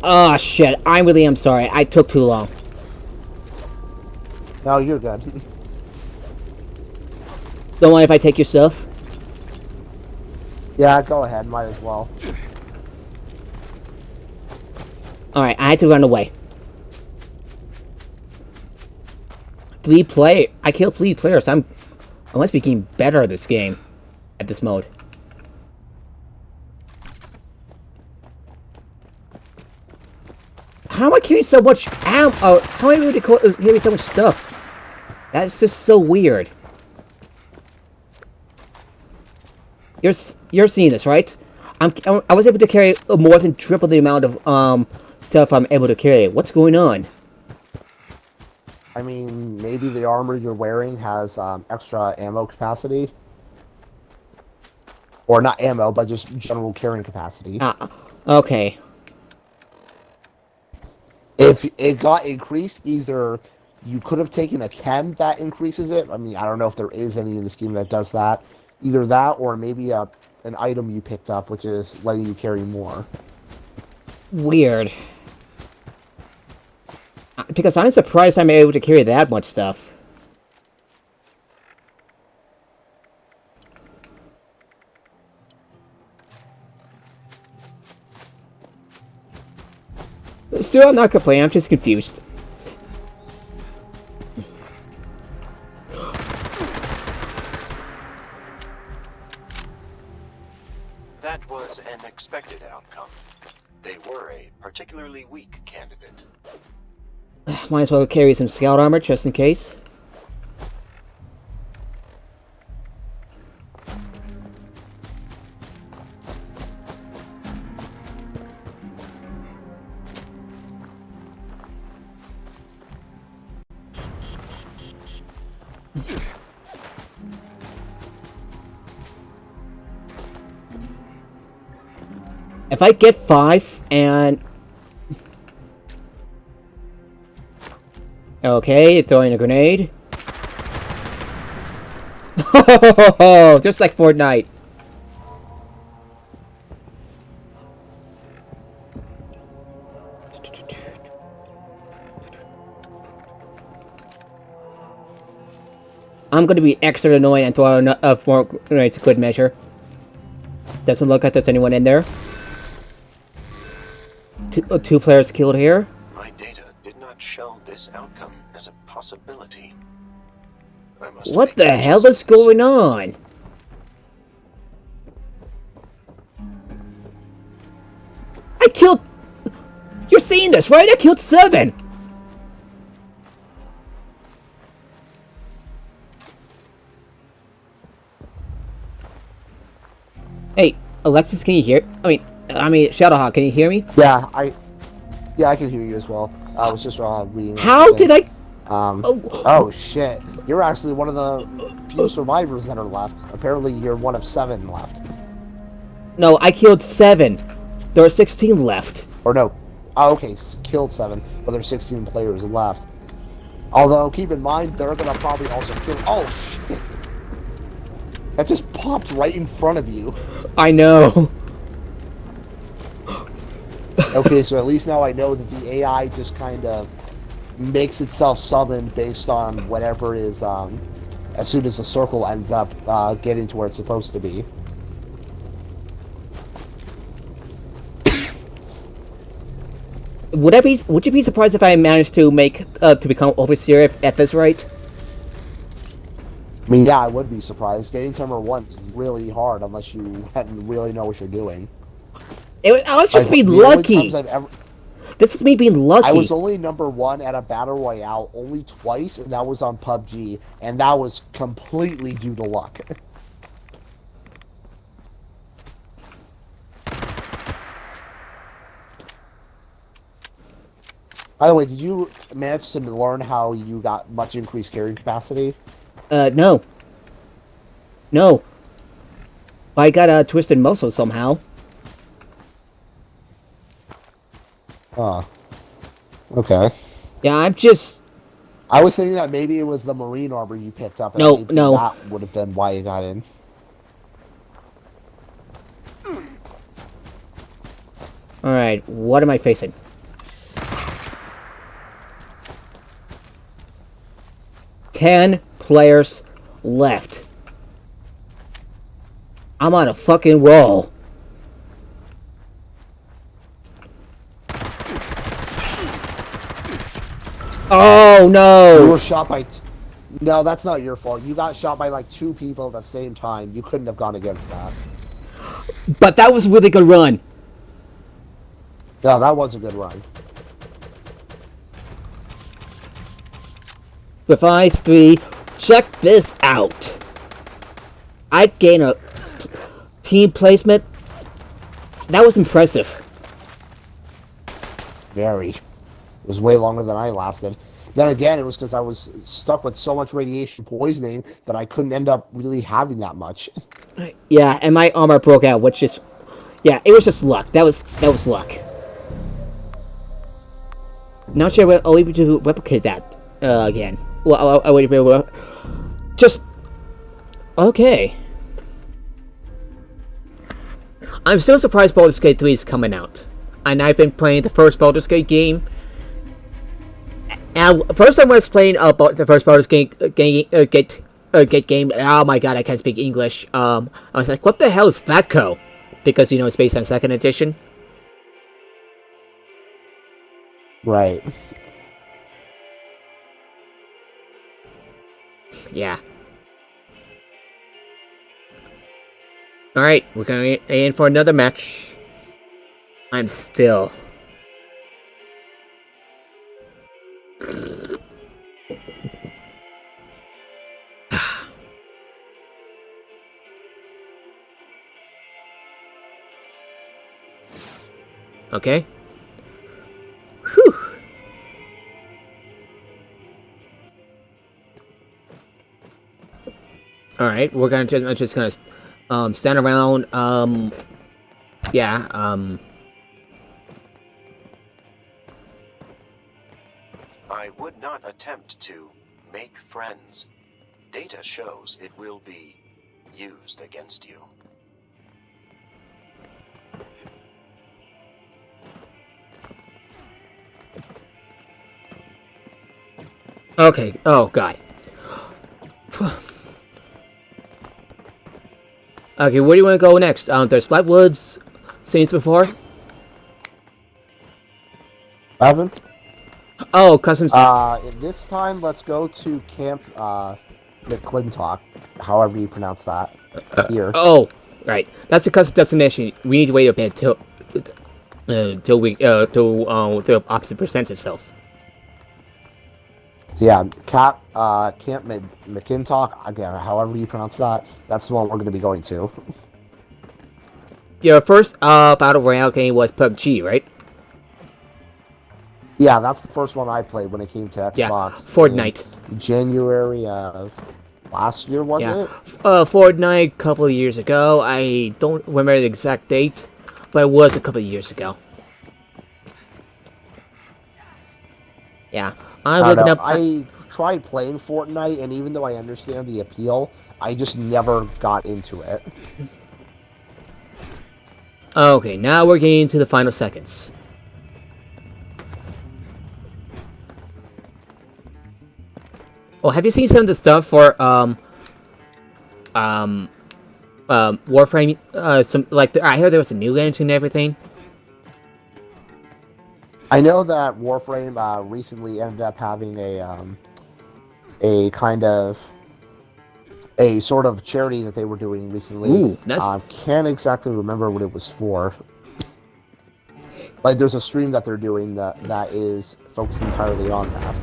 Oh, shit. I really am sorry. I took too long. No, you're good. Don't mind if I take your stuff? Yeah, go ahead. Might as well. Alright, I had to run away. I killed 3 players. I must be getting better at this game. At this mode. How am I carrying so much ammo? How am I able to carry so much stuff? That's just so weird. You're seeing this, right? I was able to carry more than triple the amount of stuff I'm able to carry. What's going on? I mean, maybe the armor you're wearing has extra ammo capacity. Or not ammo, but just general carrying capacity. Okay. If it got increased, either you could have taken a chem that increases it. I mean, I don't know if there is any in this game that does that. Either that, or maybe an item you picked up, which is letting you carry more. Weird. Because I'm surprised I'm able to carry that much stuff. Still, I'm not complaining. I'm just confused. That was an expected outcome. They were a particularly weak candidate. Might as well carry some scout armor just in case. If I get 5 and... Okay, throwing a grenade. Just like Fortnite. I'm gonna be extra annoying and throw more grenades to good measure. Doesn't look like there's anyone in there. Two players killed here. My data did not show this outcome as a possibility. I must What make the hell is going on? I killed... You're seeing this, right? I killed 7! Hey, Alexis, can you hear... I mean, Shadowhawk, can you hear me? Yeah, I can hear you as well. I was just reading. How did I... Oh shit! You're actually one of the few survivors that are left. Apparently, you're one of 7 left. No, I killed 7. There are 16 left. Or no, Oh, okay, killed 7, but there's 16 players left. Although, keep in mind, they're gonna probably also kill. Oh, shit. That just popped right in front of you. I know. Okay, so at least now I know that the AI just kind of makes itself summon based on whatever is, as soon as the circle ends up getting to where it's supposed to be. Would you be surprised if I managed to make to become overseer at this rate? I mean, yeah, I would be surprised. Getting to number 1 is really hard unless you really know what you're doing. I was just Like, being the only lucky. times I've ever, This is me being lucky. I was only number 1 at a battle royale only twice, and that was on PUBG, and that was completely due to luck. By the way, did you manage to learn how you got much increased carrying capacity? No. No. I got a twisted muscle somehow. Huh. Okay. Yeah, I'm just... I was thinking that maybe it was the marine armor you picked up. And No, maybe no. that would have been why you got in. Alright, what am I facing? Ten players left. I'm on a fucking roll. Oh no! You were shot by... No, that's not your fault. You got shot by like 2 people at the same time. You couldn't have gone against that. But that was a really good run. No, that was a good run. With Ice 3, check this out. I gained a team placement. That was impressive. Very. It was way longer than I lasted. Then again, it was because I was stuck with so much radiation poisoning that I couldn't end up really having that much. Yeah, and my armor broke out, which is... Yeah, it was just luck. That was luck. Not sure I'll be able to replicate that again. Well, I'll wait a minute. Just... Okay. I'm still surprised Baldur's Gate 3 is coming out. And I've been playing the first Baldur's Gate game. And first time I was playing the first Baldur's Gate game, oh my god, I can't speak English. I was like, what the hell is that code? Because, you know, it's based on 2nd edition. Right. Yeah. Alright, we're going in for another match. I'm still... Okay. Whew. Alright, we're gonna just gonna stand around, yeah, I would not attempt to make friends. Data shows it will be used against you. okay, oh god. Okay, where do you want to go next? There's Flatwoods, scenes before. Evan? Oh, customs. This time, let's go to Camp McClintock, however you pronounce that. Here. Oh, right. That's the custom destination. We need to wait a bit till the opposite presents itself. So yeah, Camp McClintock, again, however you pronounce that, that's the one we're going to be going to. Your first battle royale game was PUBG, right? Yeah, that's the first one I played when it came to Xbox. Yeah, Fortnite. January of last year, was it? Fortnite a couple of years ago. I don't remember the exact date, but it was a couple of years ago. Yeah, I I'm don't waking know. up. I tried playing Fortnite, and even though I understand the appeal, I just never got into it. Okay, now we're getting into the final seconds. Well, have you seen some of the stuff for Warframe? Some like I heard there was a new engine and everything. I know that Warframe recently ended up having a kind of a sort of charity that they were doing recently. Ooh, that's Can't exactly remember what it was for. Like, there's a stream that they're doing that is focused entirely on that.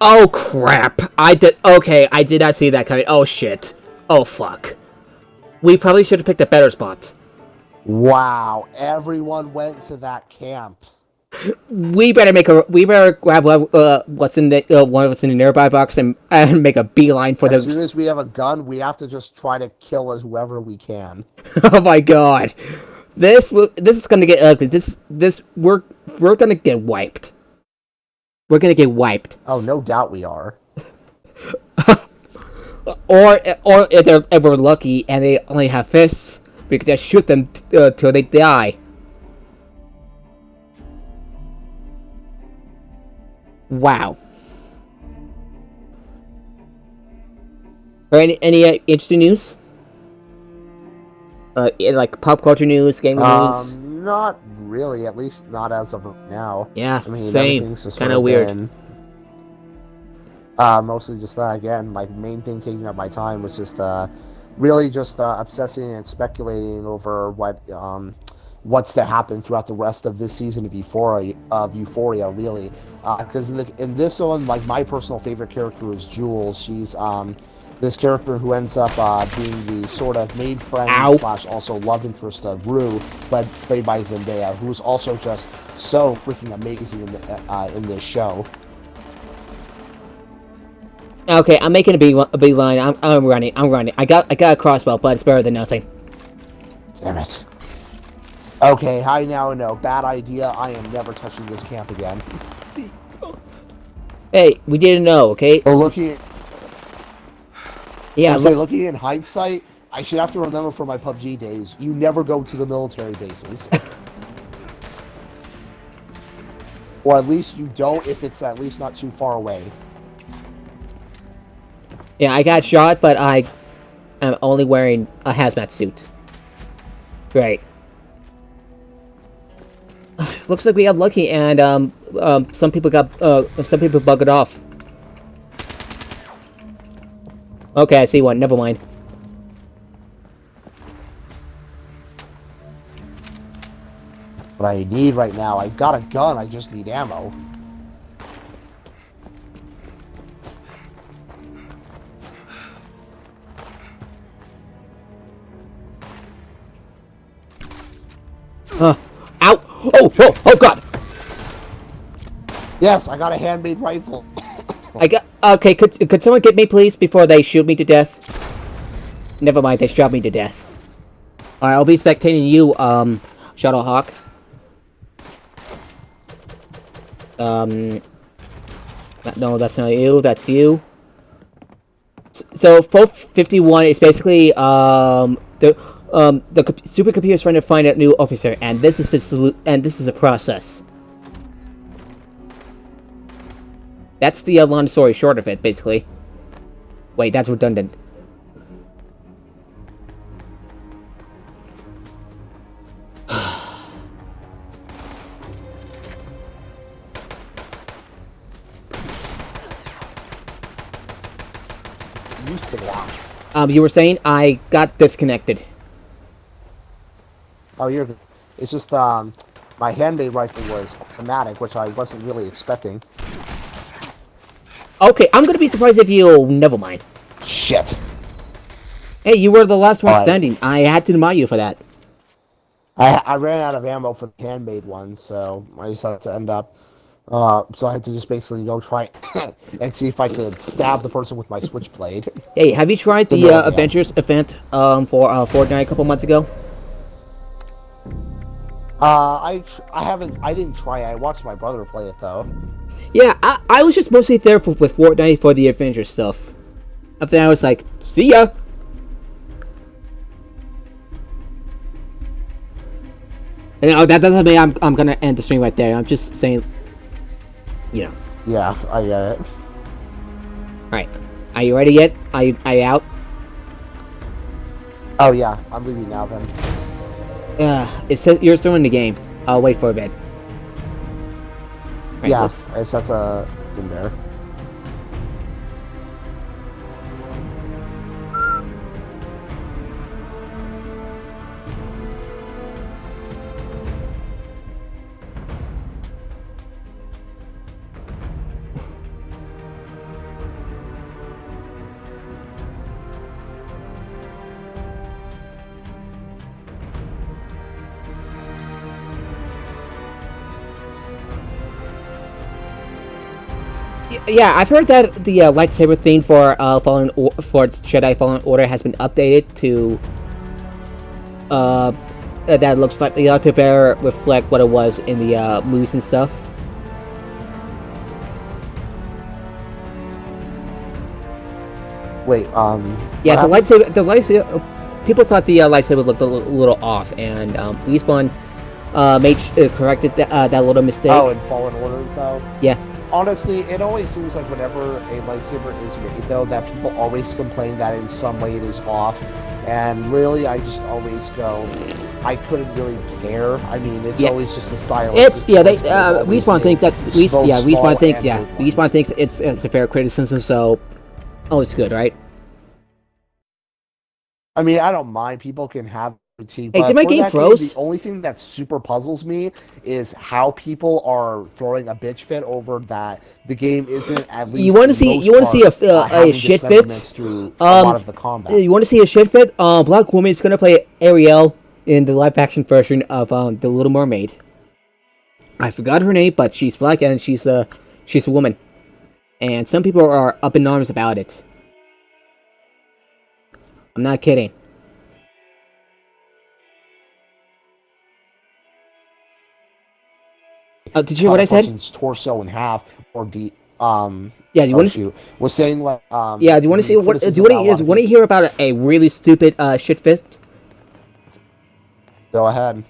oh crap! I did okay. I did not see that coming. Oh shit! Oh fuck! We probably should have picked a better spot. Wow, everyone went to that camp. We better make a. We better grab what's in the one of what's in the nearby box and make a beeline for As the. soon as we have a gun, we have to just try to kill as whoever we can. Oh my god! This is gonna get ugly. We're gonna get wiped. We're gonna get wiped. Oh, no doubt we are. Or if we're lucky and they only have fists, we could just shoot them till they die. Wow. Or any interesting news? Like pop culture news, gaming news. Not really. At least not as of now. Yeah, I mean, same. everything's just Kind sort of weird. been, mostly just that again. Like, main thing taking up my time was just really just obsessing and speculating over what's to happen throughout the rest of this season of Euphoria, really. Because in this one, like, my personal favorite character is Jules. She's this character who ends up being the sort of maid friend / also love interest of Rue, but played by Zendaya, who's also just so freaking amazing in this show. Okay, I'm making a beeline. I'm running. I got a crossbow, but it's better than nothing. Damn it. Okay, I now know. Bad idea. I am never touching this camp again. Hey, we didn't know, okay? But looking in Yeah, hindsight, I should have to remember from my PUBG days, you never go to the military bases. Or at least you don't if it's at least not too far away. yeah, I got shot, but I am only wearing a hazmat suit. Great. Looks like we got lucky, and some people bugged off. Okay, I see one. Never mind. What I need right now, I got a gun, I just need ammo. Ow! Oh god! Yes, I got a handmade rifle. Okay, could someone get me, please, before they shoot me to death? Never mind, they shot me to death. Alright, I'll be spectating you, Shadowhawk. No, that's not you, that's you. So, 451 is basically, the supercomputer is trying to find a new officer, and this is the process. That's the long story short of it, basically. Wait, that's redundant. You were saying I got disconnected. Oh, you're good. It's just, my handmade rifle was automatic, which I wasn't really expecting. Okay, I'm gonna be surprised if you... Never mind. Shit. Hey, you were the last one All right. standing. I had to admire you for that. I ran out of ammo for the handmade one, so I just had to end up... so I had to just basically go try and see if I could stab the person with my switchblade. Hey, have you tried the Avengers event for Fortnite a couple months ago? I didn't try. I watched my brother play it though. Yeah, I was just mostly there with Fortnite for the adventure stuff. After that, I was like, see ya. And that doesn't mean I'm gonna end the stream right there. I'm just saying, you know. Yeah, I get it. Alright. Are you ready yet? Are you out? Oh yeah, I'm leaving now then. It says you're still in the game. I'll wait for a bit. Right, Yeah, I set in there. Yeah, I've heard that the lightsaber theme for for Jedi Fallen Order has been updated to that looks like to better reflect what it was in the movies and stuff. Wait, yeah, the lightsaber. People thought the lightsaber looked a little off, and Respawn corrected that little mistake. Oh, in Fallen Orders though. Yeah. Honestly, it always seems like whenever a lightsaber is made, though, that people always complain that in some way it is off. And really, I just always go, I couldn't really care. I mean, it's always just a style. It's Respawn thinks that Respawn thinks it's a fair criticism. So, it's good, right? I mean, I don't mind. People can have. Hey, did my game froze? The only thing that super puzzles me is how people are throwing a bitch fit over that the game isn't at least. You want to see a shit fit? Through a lot of the combat. You want to see a shit fit? Black Woman is gonna play Ariel in the live action version of The Little Mermaid. I forgot her name, but she's black and she's a woman, and some people are up in arms about it. I'm not kidding. Did you hear what I said? Torso in half, or the Yeah, do you want to was saying like yeah, do you want to see what? Do you want to hear about a really stupid shit fit? Go ahead.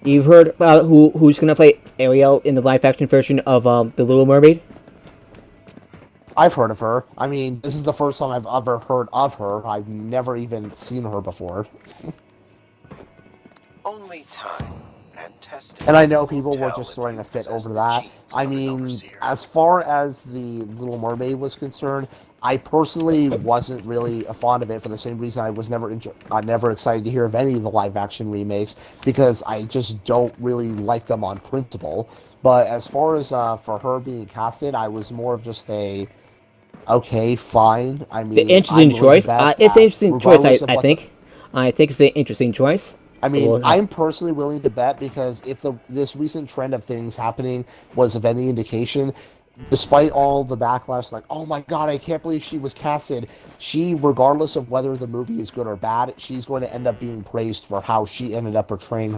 You've heard about who's gonna play Ariel in the live action version of The Little Mermaid? I've heard of her. I mean, this is the first time I've ever heard of her. I've never even seen her before. Only time. And I know people were just throwing a fit over that. I mean, as far as the Little Mermaid was concerned, I personally wasn't really fond of it for the same reason I was never excited to hear of any of the live-action remakes, because I just don't really like them on principle. But as far as for her being casted, I was more of just a, okay, fine. I mean, interesting choice. It's an interesting choice, I think. I think it's an interesting choice. I mean, I'm personally willing to bet, because if this recent trend of things happening was of any indication, despite all the backlash, like, oh my god, I can't believe she was casted, she, regardless of whether the movie is good or bad, she's going to end up being praised for how she ended up portraying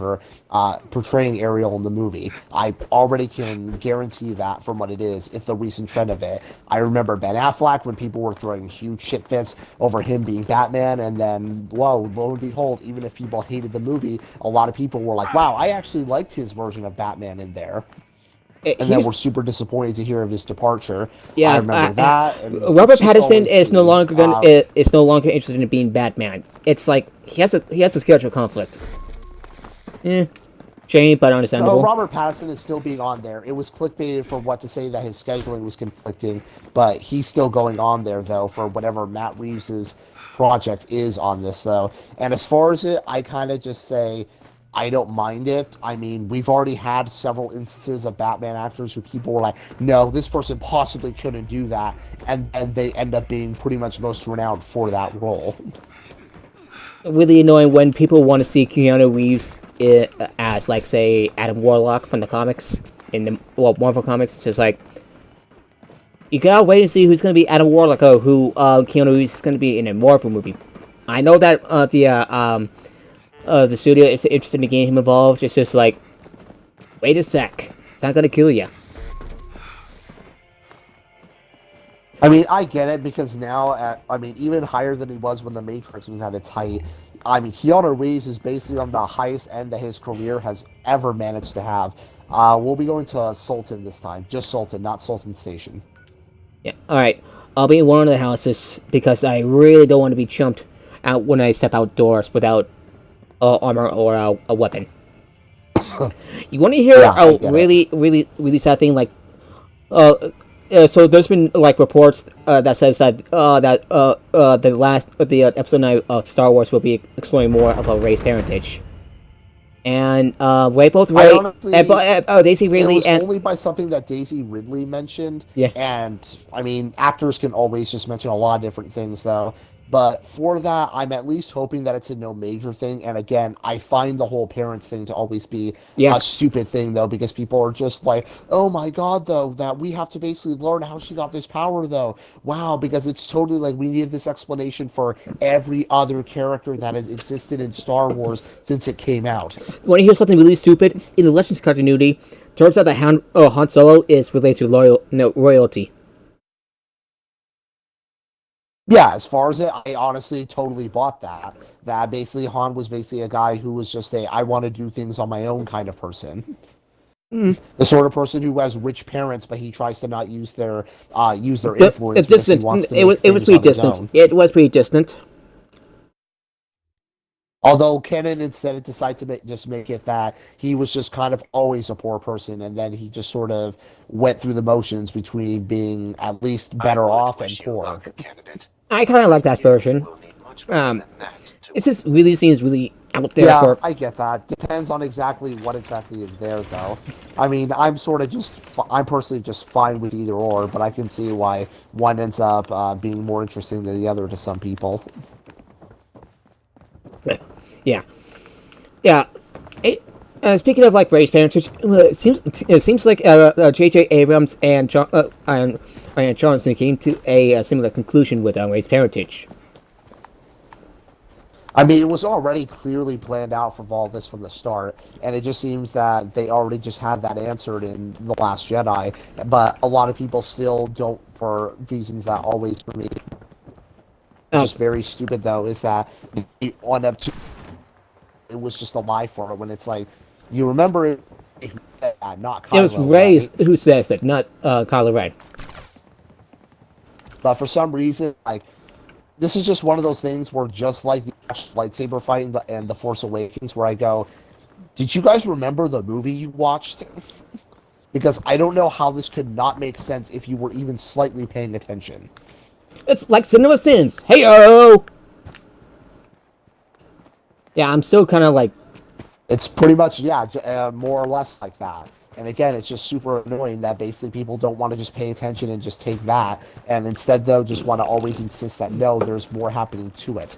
Ariel in the movie. I already can guarantee that from what it is, if the recent trend of it. I remember Ben Affleck when people were throwing huge shit fits over him being Batman, and then, lo and behold, even if people hated the movie, a lot of people were like, wow, I actually liked his version of Batman in there. And then we're super disappointed to hear of his departure. Yeah, I remember that. Robert Pattinson is no longer interested in being Batman. It's like he has a schedule conflict. Shame, but understandable. No, Robert Pattinson is still being on there. It was clickbaited for what to say that his scheduling was conflicting, but he's still going on there though for whatever Matt Reeves's project is on this though. And as far as it, I kind of just say, I don't mind it. I mean, we've already had several instances of Batman actors who people were like, no, this person possibly couldn't do that. And they end up being pretty much most renowned for that role. Really annoying when people want to see Keanu Reeves as, like, say, Adam Warlock from the comics, in the Marvel comics. It's just like, you gotta wait and see who's gonna be Adam Warlock, or who Keanu Reeves is gonna be in a Marvel movie. I know that the studio is interested in getting him involved. It's just like, wait a sec, it's not gonna kill you. I mean, I get it because now, even higher than he was when the Matrix was at its height. I mean, Keanu Reeves is basically on the highest end that his career has ever managed to have. We'll be going to Sultan this time, just Sultan, not Sultan Station. Yeah. All right. I'll be in one of the houses because I really don't want to be chumped out when I step outdoors without armor or a weapon. You want to hear Yeah, I a get it. really sad thing? Like, so there's been like reports that says that the episode 9 of Star Wars will be exploring more of a race parentage. And I honestly, Daisy it Ridley was and only by something that Daisy Ridley mentioned. yeah. And I mean, actors can always just mention a lot of different things, though. But for that, I'm at least hoping that it's a no major thing. And again, I find the whole parents thing to always be Yeah. a stupid thing, though, because people are just like, oh my God, though, that we have to basically learn how she got this power, though. Wow, because it's totally like we need this explanation for every other character that has existed in Star Wars since it came out. Want to hear something really stupid? In the Legends continuity, turns out that Han Solo is related to royalty. Yeah, as far as it, I honestly totally bought that. That basically Han was basically a guy who was just a I want to do things on my own kind of person. Mm. The sort of person who has rich parents, but he tries to not use their The, influence because he distant. wants to It make was things pretty on his distant. own. It was pretty distant. Although Kenan instead decided to just make it that he was just kind of always a poor person, and then he just sort of went through the motions between being at least I better would off and wish you poor. luck, candidate. I kind of like that You version. will need much more than that to It just really seems really out there Yeah, for. I get that. Depends on exactly what exactly is there, though. I mean, I'm sort of just, I'm personally just fine with either or, but I can see why one ends up being more interesting than the other to some people. Yeah, yeah. Speaking of like race parentage, it seems like J.J. Abrams and Ryan Johnson came to a similar conclusion with race parentage. I mean, it was already clearly planned out from all this from the start, and it just seems that they already just had that answered in The Last Jedi, but a lot of people still don't, for reasons that always, for me, Um, just very stupid, though, is that on up to it was just a lie for it when it's like, you remember it, not it was Kylo, Ray right? who says it, not Kylo Ren. But for some reason, like, this is just one of those things where, just like the lightsaber fight and the Force Awakens, where I go, did you guys remember the movie you watched? Because I don't know how this could not make sense if you were even slightly paying attention. It's like Cinema Sins. Hey-o! Yeah, I'm still kind of like, It's pretty much, yeah, more or less like that. And again, it's just super annoying that basically people don't want to just pay attention and just take that, and instead, though, just want to always insist that no, there's more happening to it.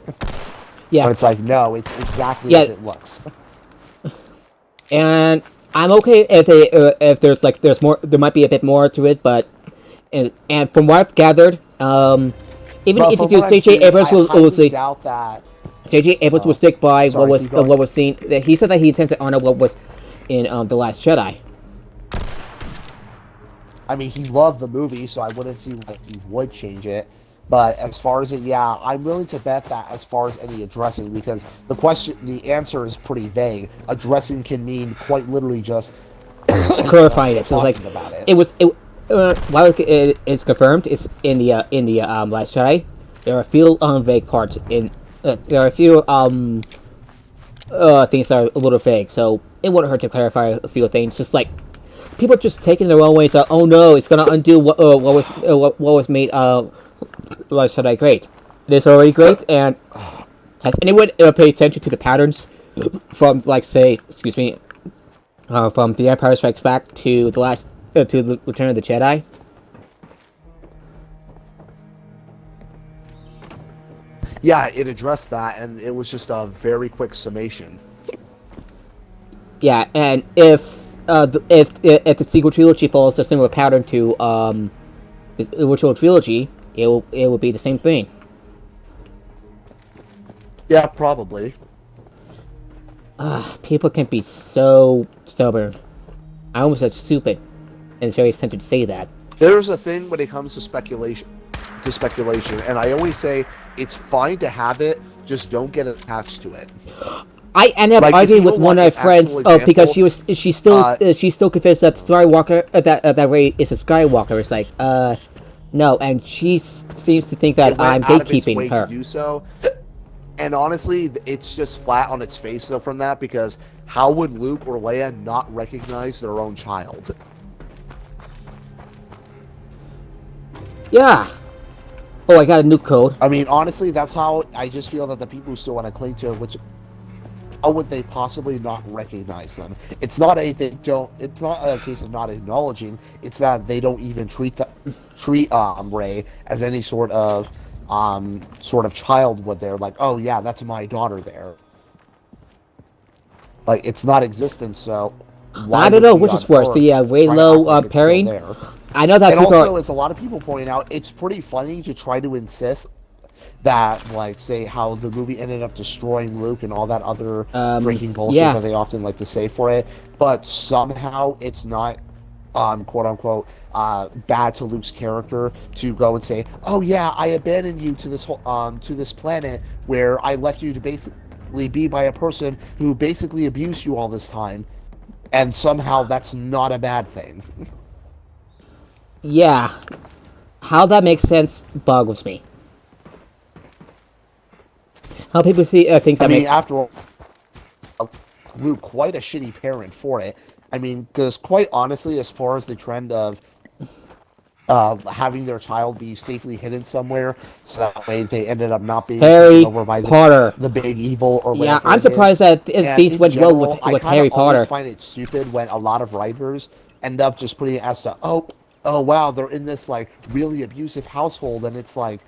yeah, But it's like, no, it's exactly yeah, as it looks. and I'm okay if there's more, there might be a bit more to it, but and from what I've gathered, even But if from you what I'm J.J. seeing, Abrams I will highly say doubt that. J.J. Abrams will stick by Sorry, keep going. what was seen. He said that he intends to honor what was in The Last Jedi. I mean, he loved the movie, so I wouldn't see why he would change it. But as far as it, yeah, I'm willing to bet that as far as any addressing, because the answer is pretty vague. Addressing can mean quite literally just Clarifying it, so it's talking like about it. it was. While it's confirmed, it's in the Last Jedi. There are a few vague parts in. There are a few things that are a little vague, so it wouldn't hurt to clarify a few things. Just like people just taking their own ways. Oh no, it's gonna undo what was made Last Jedi great. It is already great, and has anyone paid attention to the patterns from, like, say, excuse me, from The Empire Strikes Back to to the Return of the Jedi? Yeah, it addressed that, and it was just a very quick summation. Yeah, and if the sequel trilogy follows a similar pattern to the original trilogy, it will be the same thing. Yeah, probably. People can be so stubborn. I almost said stupid, and it's very tempting to say that. There's a thing when it comes to speculation. to speculation, and I always say it's fine to have it, just don't get attached to it. I ended up Like, arguing with one of my friends because she's still convinced that Skywalker that Rey is a Skywalker. It's like no, and she seems to think that I'm gatekeeping her. To do so. And honestly, it's just flat on its face though from that, because how would Luke or Leia not recognize their own child? Yeah. Oh, I got a new code. I mean, honestly, that's how I just feel that the people who still want to cling to it, which how would they possibly not recognize them? It's not anything. It's not a case of not acknowledging. It's that they don't even treat Rey as any sort of child. What they're like, oh yeah, that's my daughter there. Like, it's not existent. So I don't know which is worse, the Reylo pairing. I know that. And also, as a lot of people point out, it's pretty funny to try to insist that, like, say how the movie ended up destroying Luke and all that other freaking bullshit that they often like to say for it, but somehow it's not quote unquote bad to Luke's character to go and say, oh yeah, I abandoned you to this to this planet where I left you to basically be by a person who basically abused you all this time, and somehow that's not a bad thing. Yeah, how that makes sense boggles me. How people see things that I mean, after all, Luke, quite a shitty parent for it. I mean, because quite honestly, as far as the trend of having their child be safely hidden somewhere, so that way they ended up not being taken over by the big evil or whatever. Yeah, I'm surprised that these went well with Harry Potter. I find it stupid when a lot of writers end up just putting it as to, oh wow, they're in this like really abusive household, and it's like,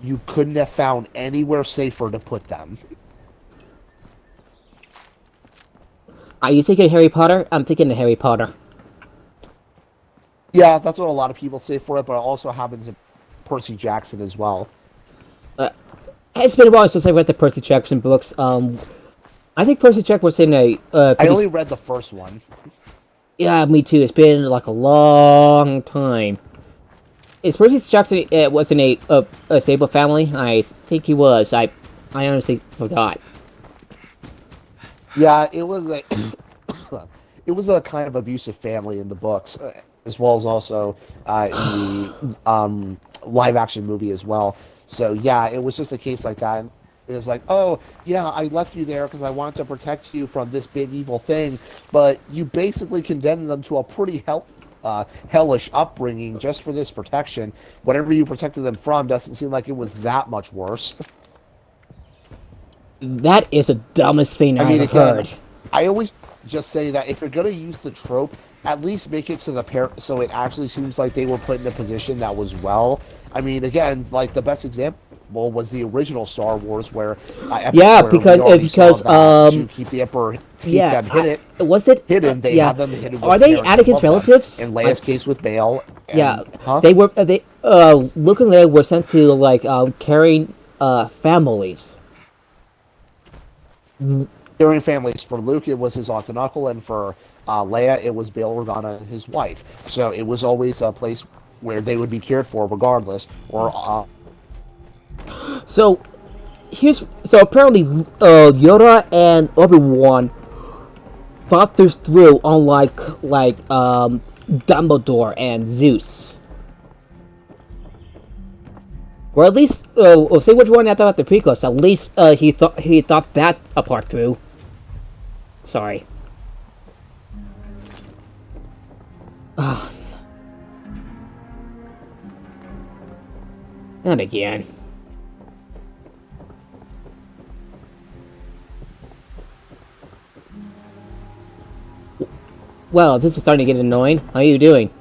you couldn't have found anywhere safer to put them. Are you thinking Harry Potter? I'm thinking of Harry Potter. Yeah, that's what a lot of people say for it, but it also happens in Percy Jackson as well. It's been a while since I read the Percy Jackson books. I think Percy Jackson was in a... I only read the first one. Yeah, me too. It's been like a long time. Is Percy Jackson was in a stable family? I think he was. I honestly forgot. Yeah, it was a it was a kind of abusive family in the books, as well as also in the live action movie as well. So yeah, it was just a case like that. It's like, oh yeah, I left you there because I wanted to protect you from this big evil thing, but you basically condemned them to a pretty hellish upbringing just for this protection. Whatever you protected them from doesn't seem like it was that much worse. That is the dumbest thing I've heard. I always just say that if you're going to use the trope, at least make it to the pair so it actually seems like they were put in a position that was well. I mean, again, like the best example was the original Star Wars, where because to keep the Emperor, them hidden. Was it hidden? They had them hidden. With Are they Anakin's relatives? In Leia's case with Bail. They were. Luke and Leia were sent to like carrying families. Carrying families. For Luke, it was his aunt and uncle, and for Leia, it was Bail Organa and his wife. So it was always a place where they would be cared for, regardless. Or So apparently Yoda and Obi-Wan thought this through, unlike Dumbledore and Zeus. Or at least say which one I thought about the prequels. At least he thought that apart through. Sorry. Not again. Well, this is starting to get annoying. How are you doing?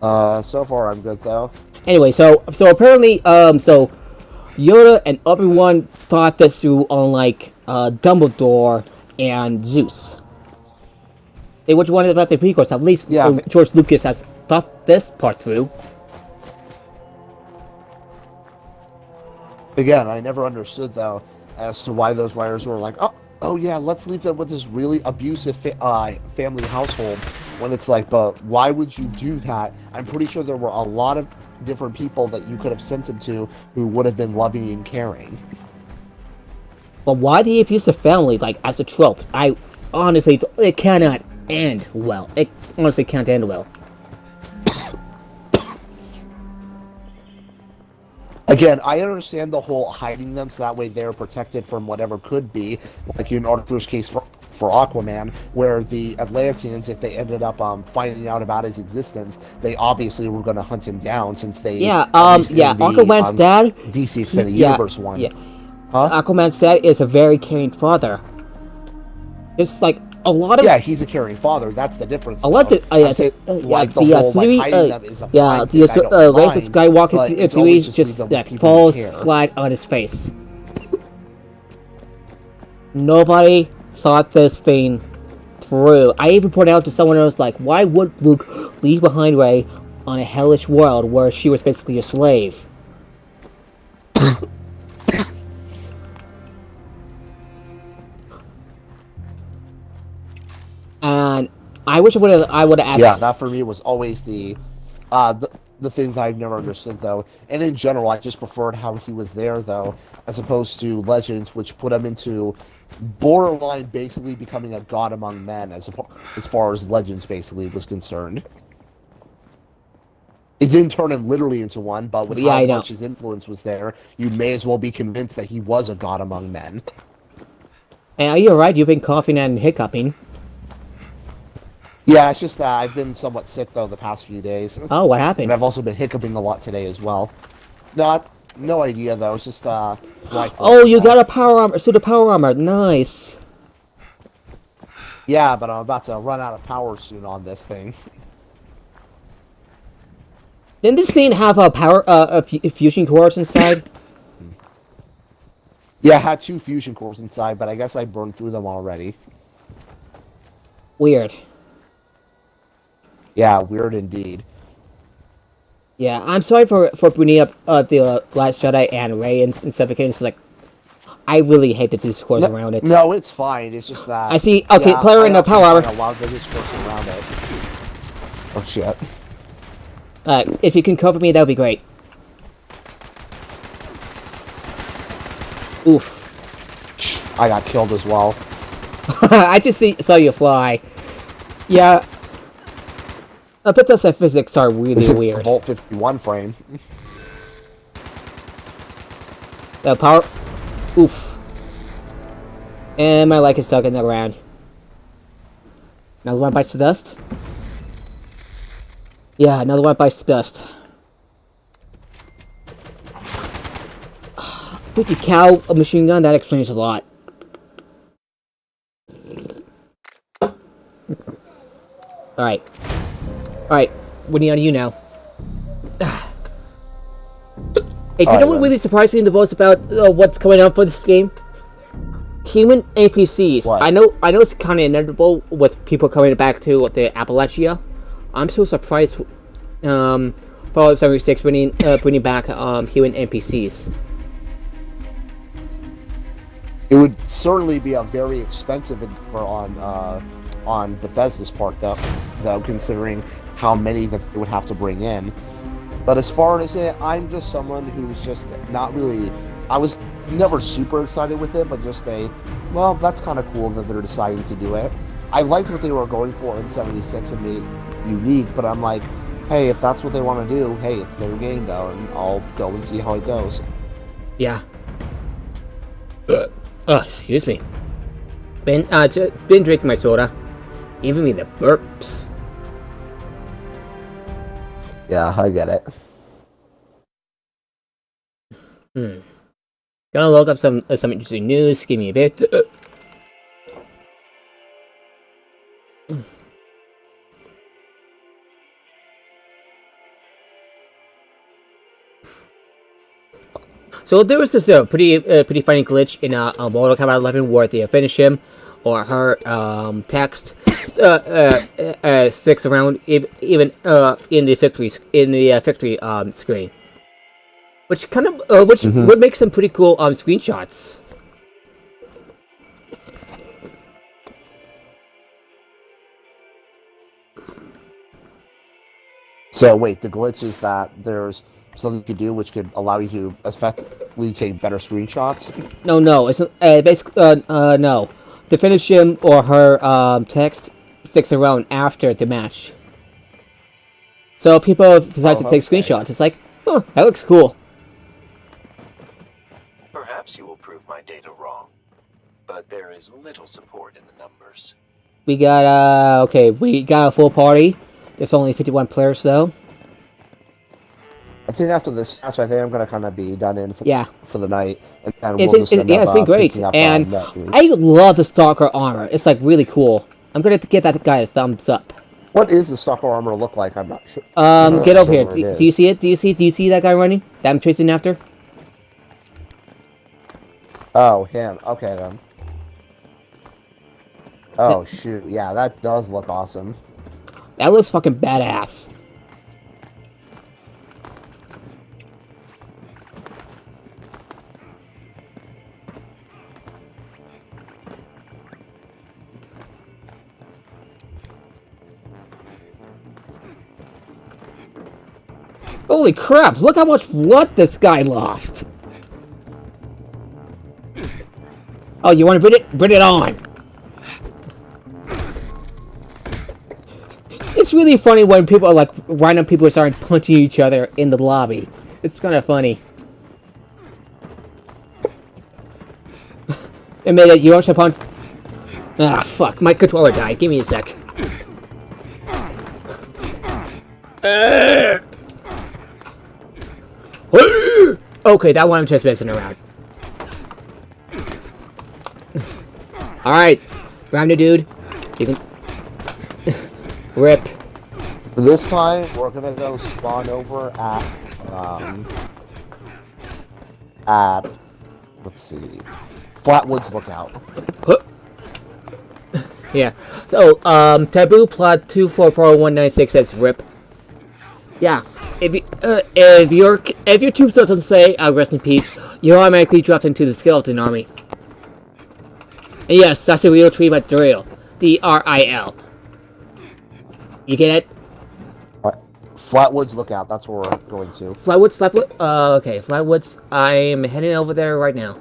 So far I'm good though. Anyway, so apparently, so Yoda and Obi-Wan thought this through, unlike Dumbledore and Zeus. Hey, which one about the prequels? At least George Lucas has thought this part through. Again, I never understood though as to why those writers were like, oh yeah, let's leave them with this really abusive family household, When it's like, but why would you do that? I'm pretty sure there were a lot of different people that you could have sent him to who would have been loving and caring. But why do you abuse the family, like, as a trope? I honestly, it cannot end well. It honestly can't end well. Again, I understand the whole hiding them so that way they're protected from whatever could be, like in Arthur's case for Aquaman, where the Atlanteans, if they ended up finding out about his existence, they obviously were going to hunt him down since they Aquaman's dad, DC Extended Universe one. Yeah. Huh? Aquaman's dad is a very caring father. It's like a lot of he's a caring father. That's the difference. I like the Rise of Skywalker theory just falls flat on his face. Nobody thought this thing through. I even pointed out to someone else, like, why would Luke leave behind Rey on a hellish world where she was basically a slave? And I wish I would have asked. Yeah, that for me was always the thing that I've never understood, though. And in general, I just preferred how he was there, though, as opposed to Legends, which put him into borderline basically becoming a god among men, as far as Legends basically was concerned. It didn't turn him literally into one, but with how much his influence was there, you may as well be convinced that he was a god among men. And you're right, you've been coughing and hiccuping. Yeah, it's just that I've been somewhat sick, though, the past few days. Oh, what happened? And I've also been hiccuping a lot today as well. No idea, though. It's just, dry throat. Oh, you got a power armor, suit of power armor. Nice. Yeah, but I'm about to run out of power soon on this thing. Didn't this thing have a fusion cores inside? Yeah, it had 2 fusion cores inside, but I guess I burned through them already. Weird. Yeah, weird indeed. Yeah, I'm sorry for bringing up the Last Jedi and Rey and suffocating. It's like, I really hate the discourse around it. No, it's fine. It's just that... I see. Okay, player in the power armor. A lot of the discourse around it. Oh, shit. If you can cover me, that would be great. Oof. I got killed as well. I just saw you fly. Yeah. But those physics are really weird. Volt 51 frame. The power... Oof. And my leg is stuck in the ground. Another one bites the dust? Yeah, another one bites the dust. 50 cal, a machine gun, that explains a lot. Alright. Alright, what do you now? Hey, do you know what really surprised me the most about what's coming up for this game? Human NPCs. What? I know it's kind of inevitable with people coming back to the Appalachia. I'm so surprised. Fallout 76 bringing back human NPCs. It would certainly be a very expensive endeavor on Bethesda's part, though, considering how many that they would have to bring in. But as far as it, I'm just someone who's just not really... I was never super excited with it, but just well, that's kind of cool that they're deciding to do it. I liked what they were going for in 76 and made it unique, but I'm like, hey, if that's what they want to do, hey, it's their game, though, and I'll go and see how it goes. Yeah. Excuse me. Been drinking my soda. Giving me the burps. Yeah, I get it. Gonna look up some interesting news. Give me a bit. So there was this pretty funny glitch in Mortal Kombat 11 where they finish him or her text sticks around even in the victory screen, which kind of would make some pretty cool screenshots. So wait, the glitch is that there's something you can do which could allow you to effectively take better screenshots. No, it's basically no. The finish him or her text sticks around after the match. So people decide to Oh, take okay. screenshots. It's like, oh, that looks cool. Perhaps you will prove my data wrong, but there is little support in the numbers. We got okay, we got a full party. There's only 51 players though. I think after this match, I think I'm gonna kind of be done in Yeah. for the night, and It's we'll just end up it's been great, picking up and next week. I love the Stalker armor. It's like really cool. I'm gonna give that guy a thumbs up. What is the Stalker armor look like? I'm not sure. Get over here. Sure it Do you is. see it? Do you see that guy running? That I'm chasing after? Oh, him. Okay then. Oh shoot, yeah, that does look awesome. That looks fucking badass. Holy crap, look how much blood this guy lost. Oh, you want to bring it? Bring it on. It's really funny when people are like, random people start punching each other in the lobby. It's kind of funny. And made it, you want to punch? Ah, fuck, my controller died. Give me a sec. Okay, that one I'm just messing around. Alright, grab the dude. You can... Rip. This time, we're gonna go spawn over at, let's see, Flatwoods Lookout. Yeah. So, taboo plot 2440196 says rip. Yeah. If your tombstone doesn't say rest in peace, you're automatically dropped into the skeleton army. And yes, that's a real tree material. DRIL. You get it? Flatwoods Lookout, that's where we're going to. Flatwoods, okay, Flatwoods. I'm heading over there right now.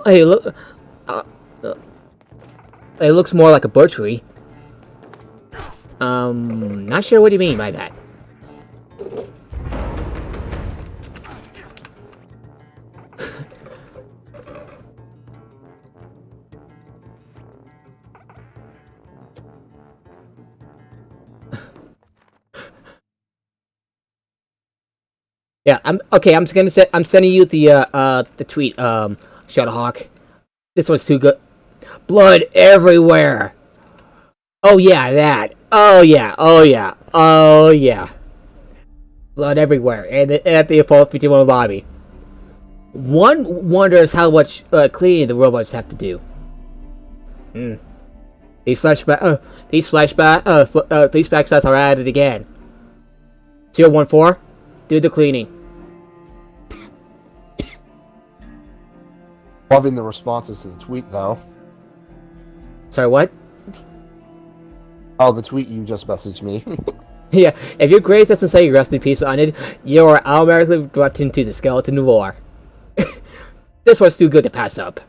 Hey, look. It looks more like a birch tree. Not sure what you mean by that. Yeah, I'm just gonna say I'm sending you the tweet, Shadowhawk. This one's too good. Blood everywhere. Oh yeah, that. Oh yeah. Oh yeah. Oh yeah. Blood everywhere, and at the Apollo 51 lobby. One wonders how much cleaning the robots have to do. These flashback shots are added again. 014, do the cleaning. Loving the responses to the tweet, though. Sorry, what? Oh, the tweet you just messaged me. Yeah, if your grade doesn't say rest in peace on it, you are automatically dropped into the skeleton war. This was too good to pass up.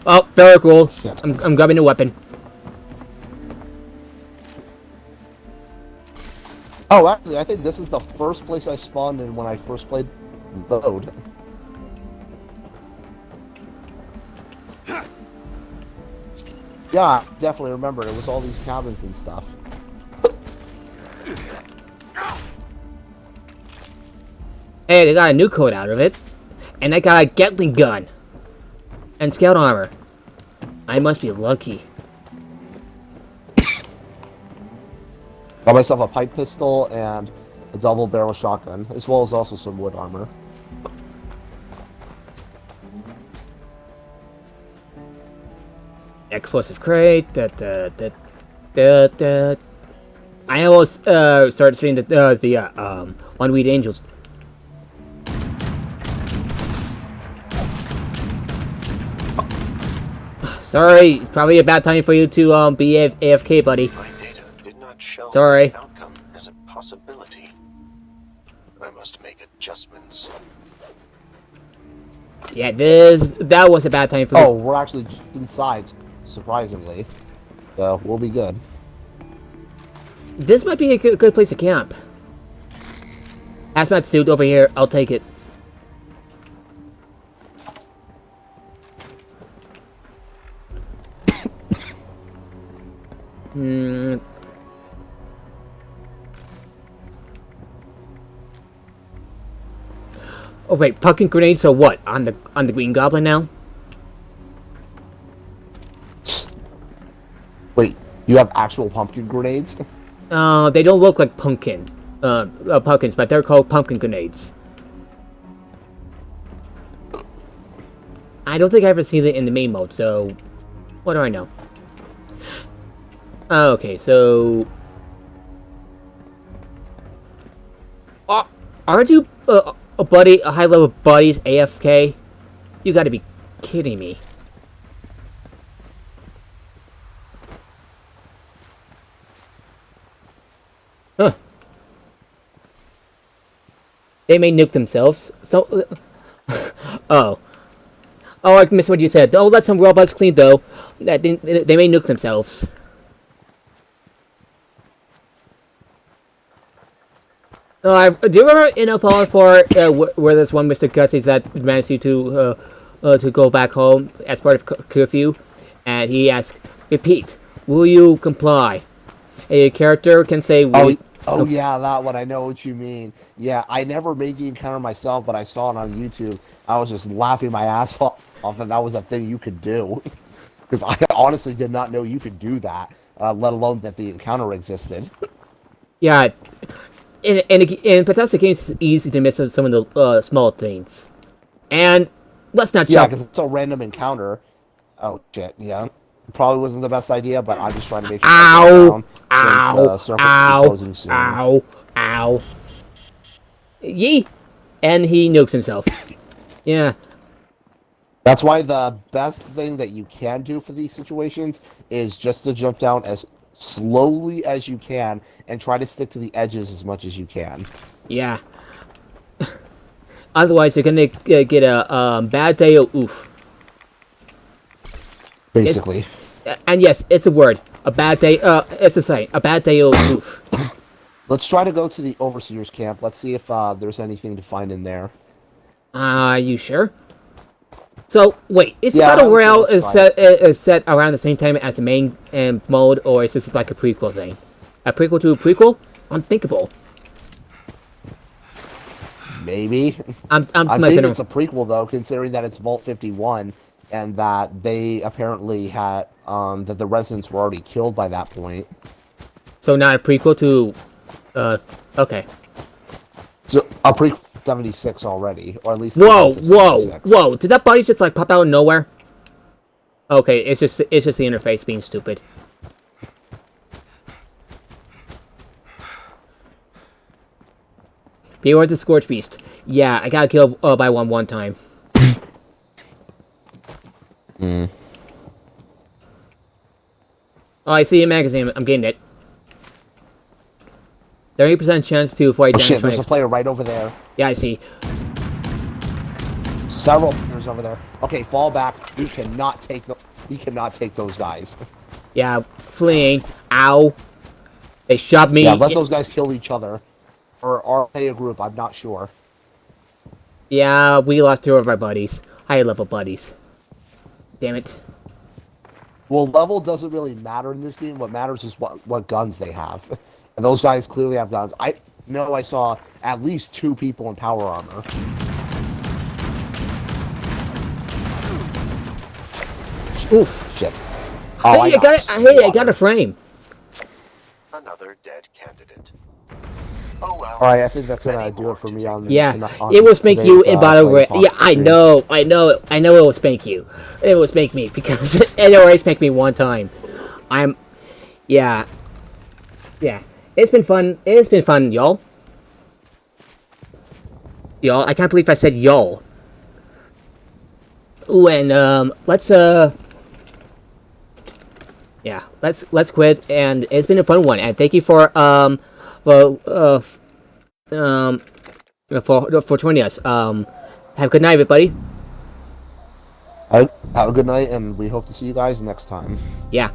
Oh, very cool. I'm grabbing a weapon. Oh, actually, I think this is the first place I spawned in when I first played Load. Yeah, I definitely remember. It was all these cabins and stuff. Hey, they got a new code out of it. And I got a Gatling gun. And scout armor. I must be lucky. Got myself a pipe pistol and a double barrel shotgun, as well as also some wood armor. Explosive crate. I almost started seeing the one-wheat angels. Sorry, probably a bad time for you to be AFK, buddy. My data did not show Sorry. this outcome as a possibility. I must make adjustments. Yeah, that was a bad time for Oh, this. we're actually just inside, surprisingly. So we'll be good. This might be a good place to camp. Hazmat suit over here, I'll take it. Hmm. Oh wait, pumpkin grenades. So what? On the Green Goblin now? Wait, you have actual pumpkin grenades? They don't look like pumpkins, but they're called pumpkin grenades. I don't think I've ever seen it in the main mode. So, what do I know? Okay, so aren't you a high-level buddies AFK? You gotta be kidding me. Huh. They may nuke themselves. So, oh. Oh, I missed what you said. Don't let some robots clean, though. They may nuke themselves. Do you remember in Euphoria 4 where there's one Mr. Gutsy that managed you to go back home as part of curfew, and he asked, "Repeat, will you comply?" A character can say, "Oh yeah, that one. I know what you mean. Yeah, I never made the encounter myself, but I saw it on YouTube. I was just laughing my ass off that was a thing you could do, because I honestly did not know you could do that, let alone that the encounter existed." Yeah. In Bethesda games, it's easy to miss some of the small things. And let's not jump. Yeah, because it's a random encounter. Oh, shit, yeah. Probably wasn't the best idea, but I'm just trying to make sure Ow! Ow! Ow! Ow! Yee! And he nukes himself. Yeah. That's why the best thing that you can do for these situations is just to jump down as slowly as you can and try to stick to the edges as much as you can. Yeah. Otherwise, you're gonna get a bad day of oof. Basically. And yes, it's a word. A bad day. It's a saying. A bad day of oof. Let's try to go to the Overseer's camp. Let's see if there's anything to find in there. You sure? So wait, is Yeah, Battle Royale is set around the same time as the main mode, or is this like a prequel thing? A prequel to a prequel? Unthinkable. Maybe. I think it's a prequel though, considering that it's Vault 51 and that they apparently had that the residents were already killed by that point. So not a prequel to okay. So a prequel 76 already, or at least whoa! Did that body just like pop out of nowhere? Okay, it's just the interface being stupid. Beware the Scorch Beast. Yeah, I got killed by one time. Mm. Oh, I see a magazine. I'm getting it. 30% chance to avoid damage. Shit, there's a player right over there. Yeah, I see. Several players over there. Okay, fall back. You cannot take those guys. Yeah, fleeing. Ow. They shot me. Yeah, let those guys kill each other. Or are they a group? I'm not sure. Yeah, we lost 2 of our buddies. High level buddies. Damn it. Well, level doesn't really matter in this game. What matters is what guns they have. And those guys clearly have guns. I know I saw at least 2 people in power armor. Oof. Shit. Oh, Hey, I got a frame. Another dead candidate. Oh well. Alright, I think that's gonna do it for me on Yeah, on it will spank you in Battle Royale. Yeah, I stream. know it will spank you. It will spank me because it already spanked me one time. Yeah. It's been fun. It's been fun, y'all. Y'all, I can't believe I said y'all. Ooh, and let's yeah, let's quit. And it's been a fun one. And thank you for well for joining us. Have a good night, everybody. Have a good night, and we hope to see you guys next time. Yeah.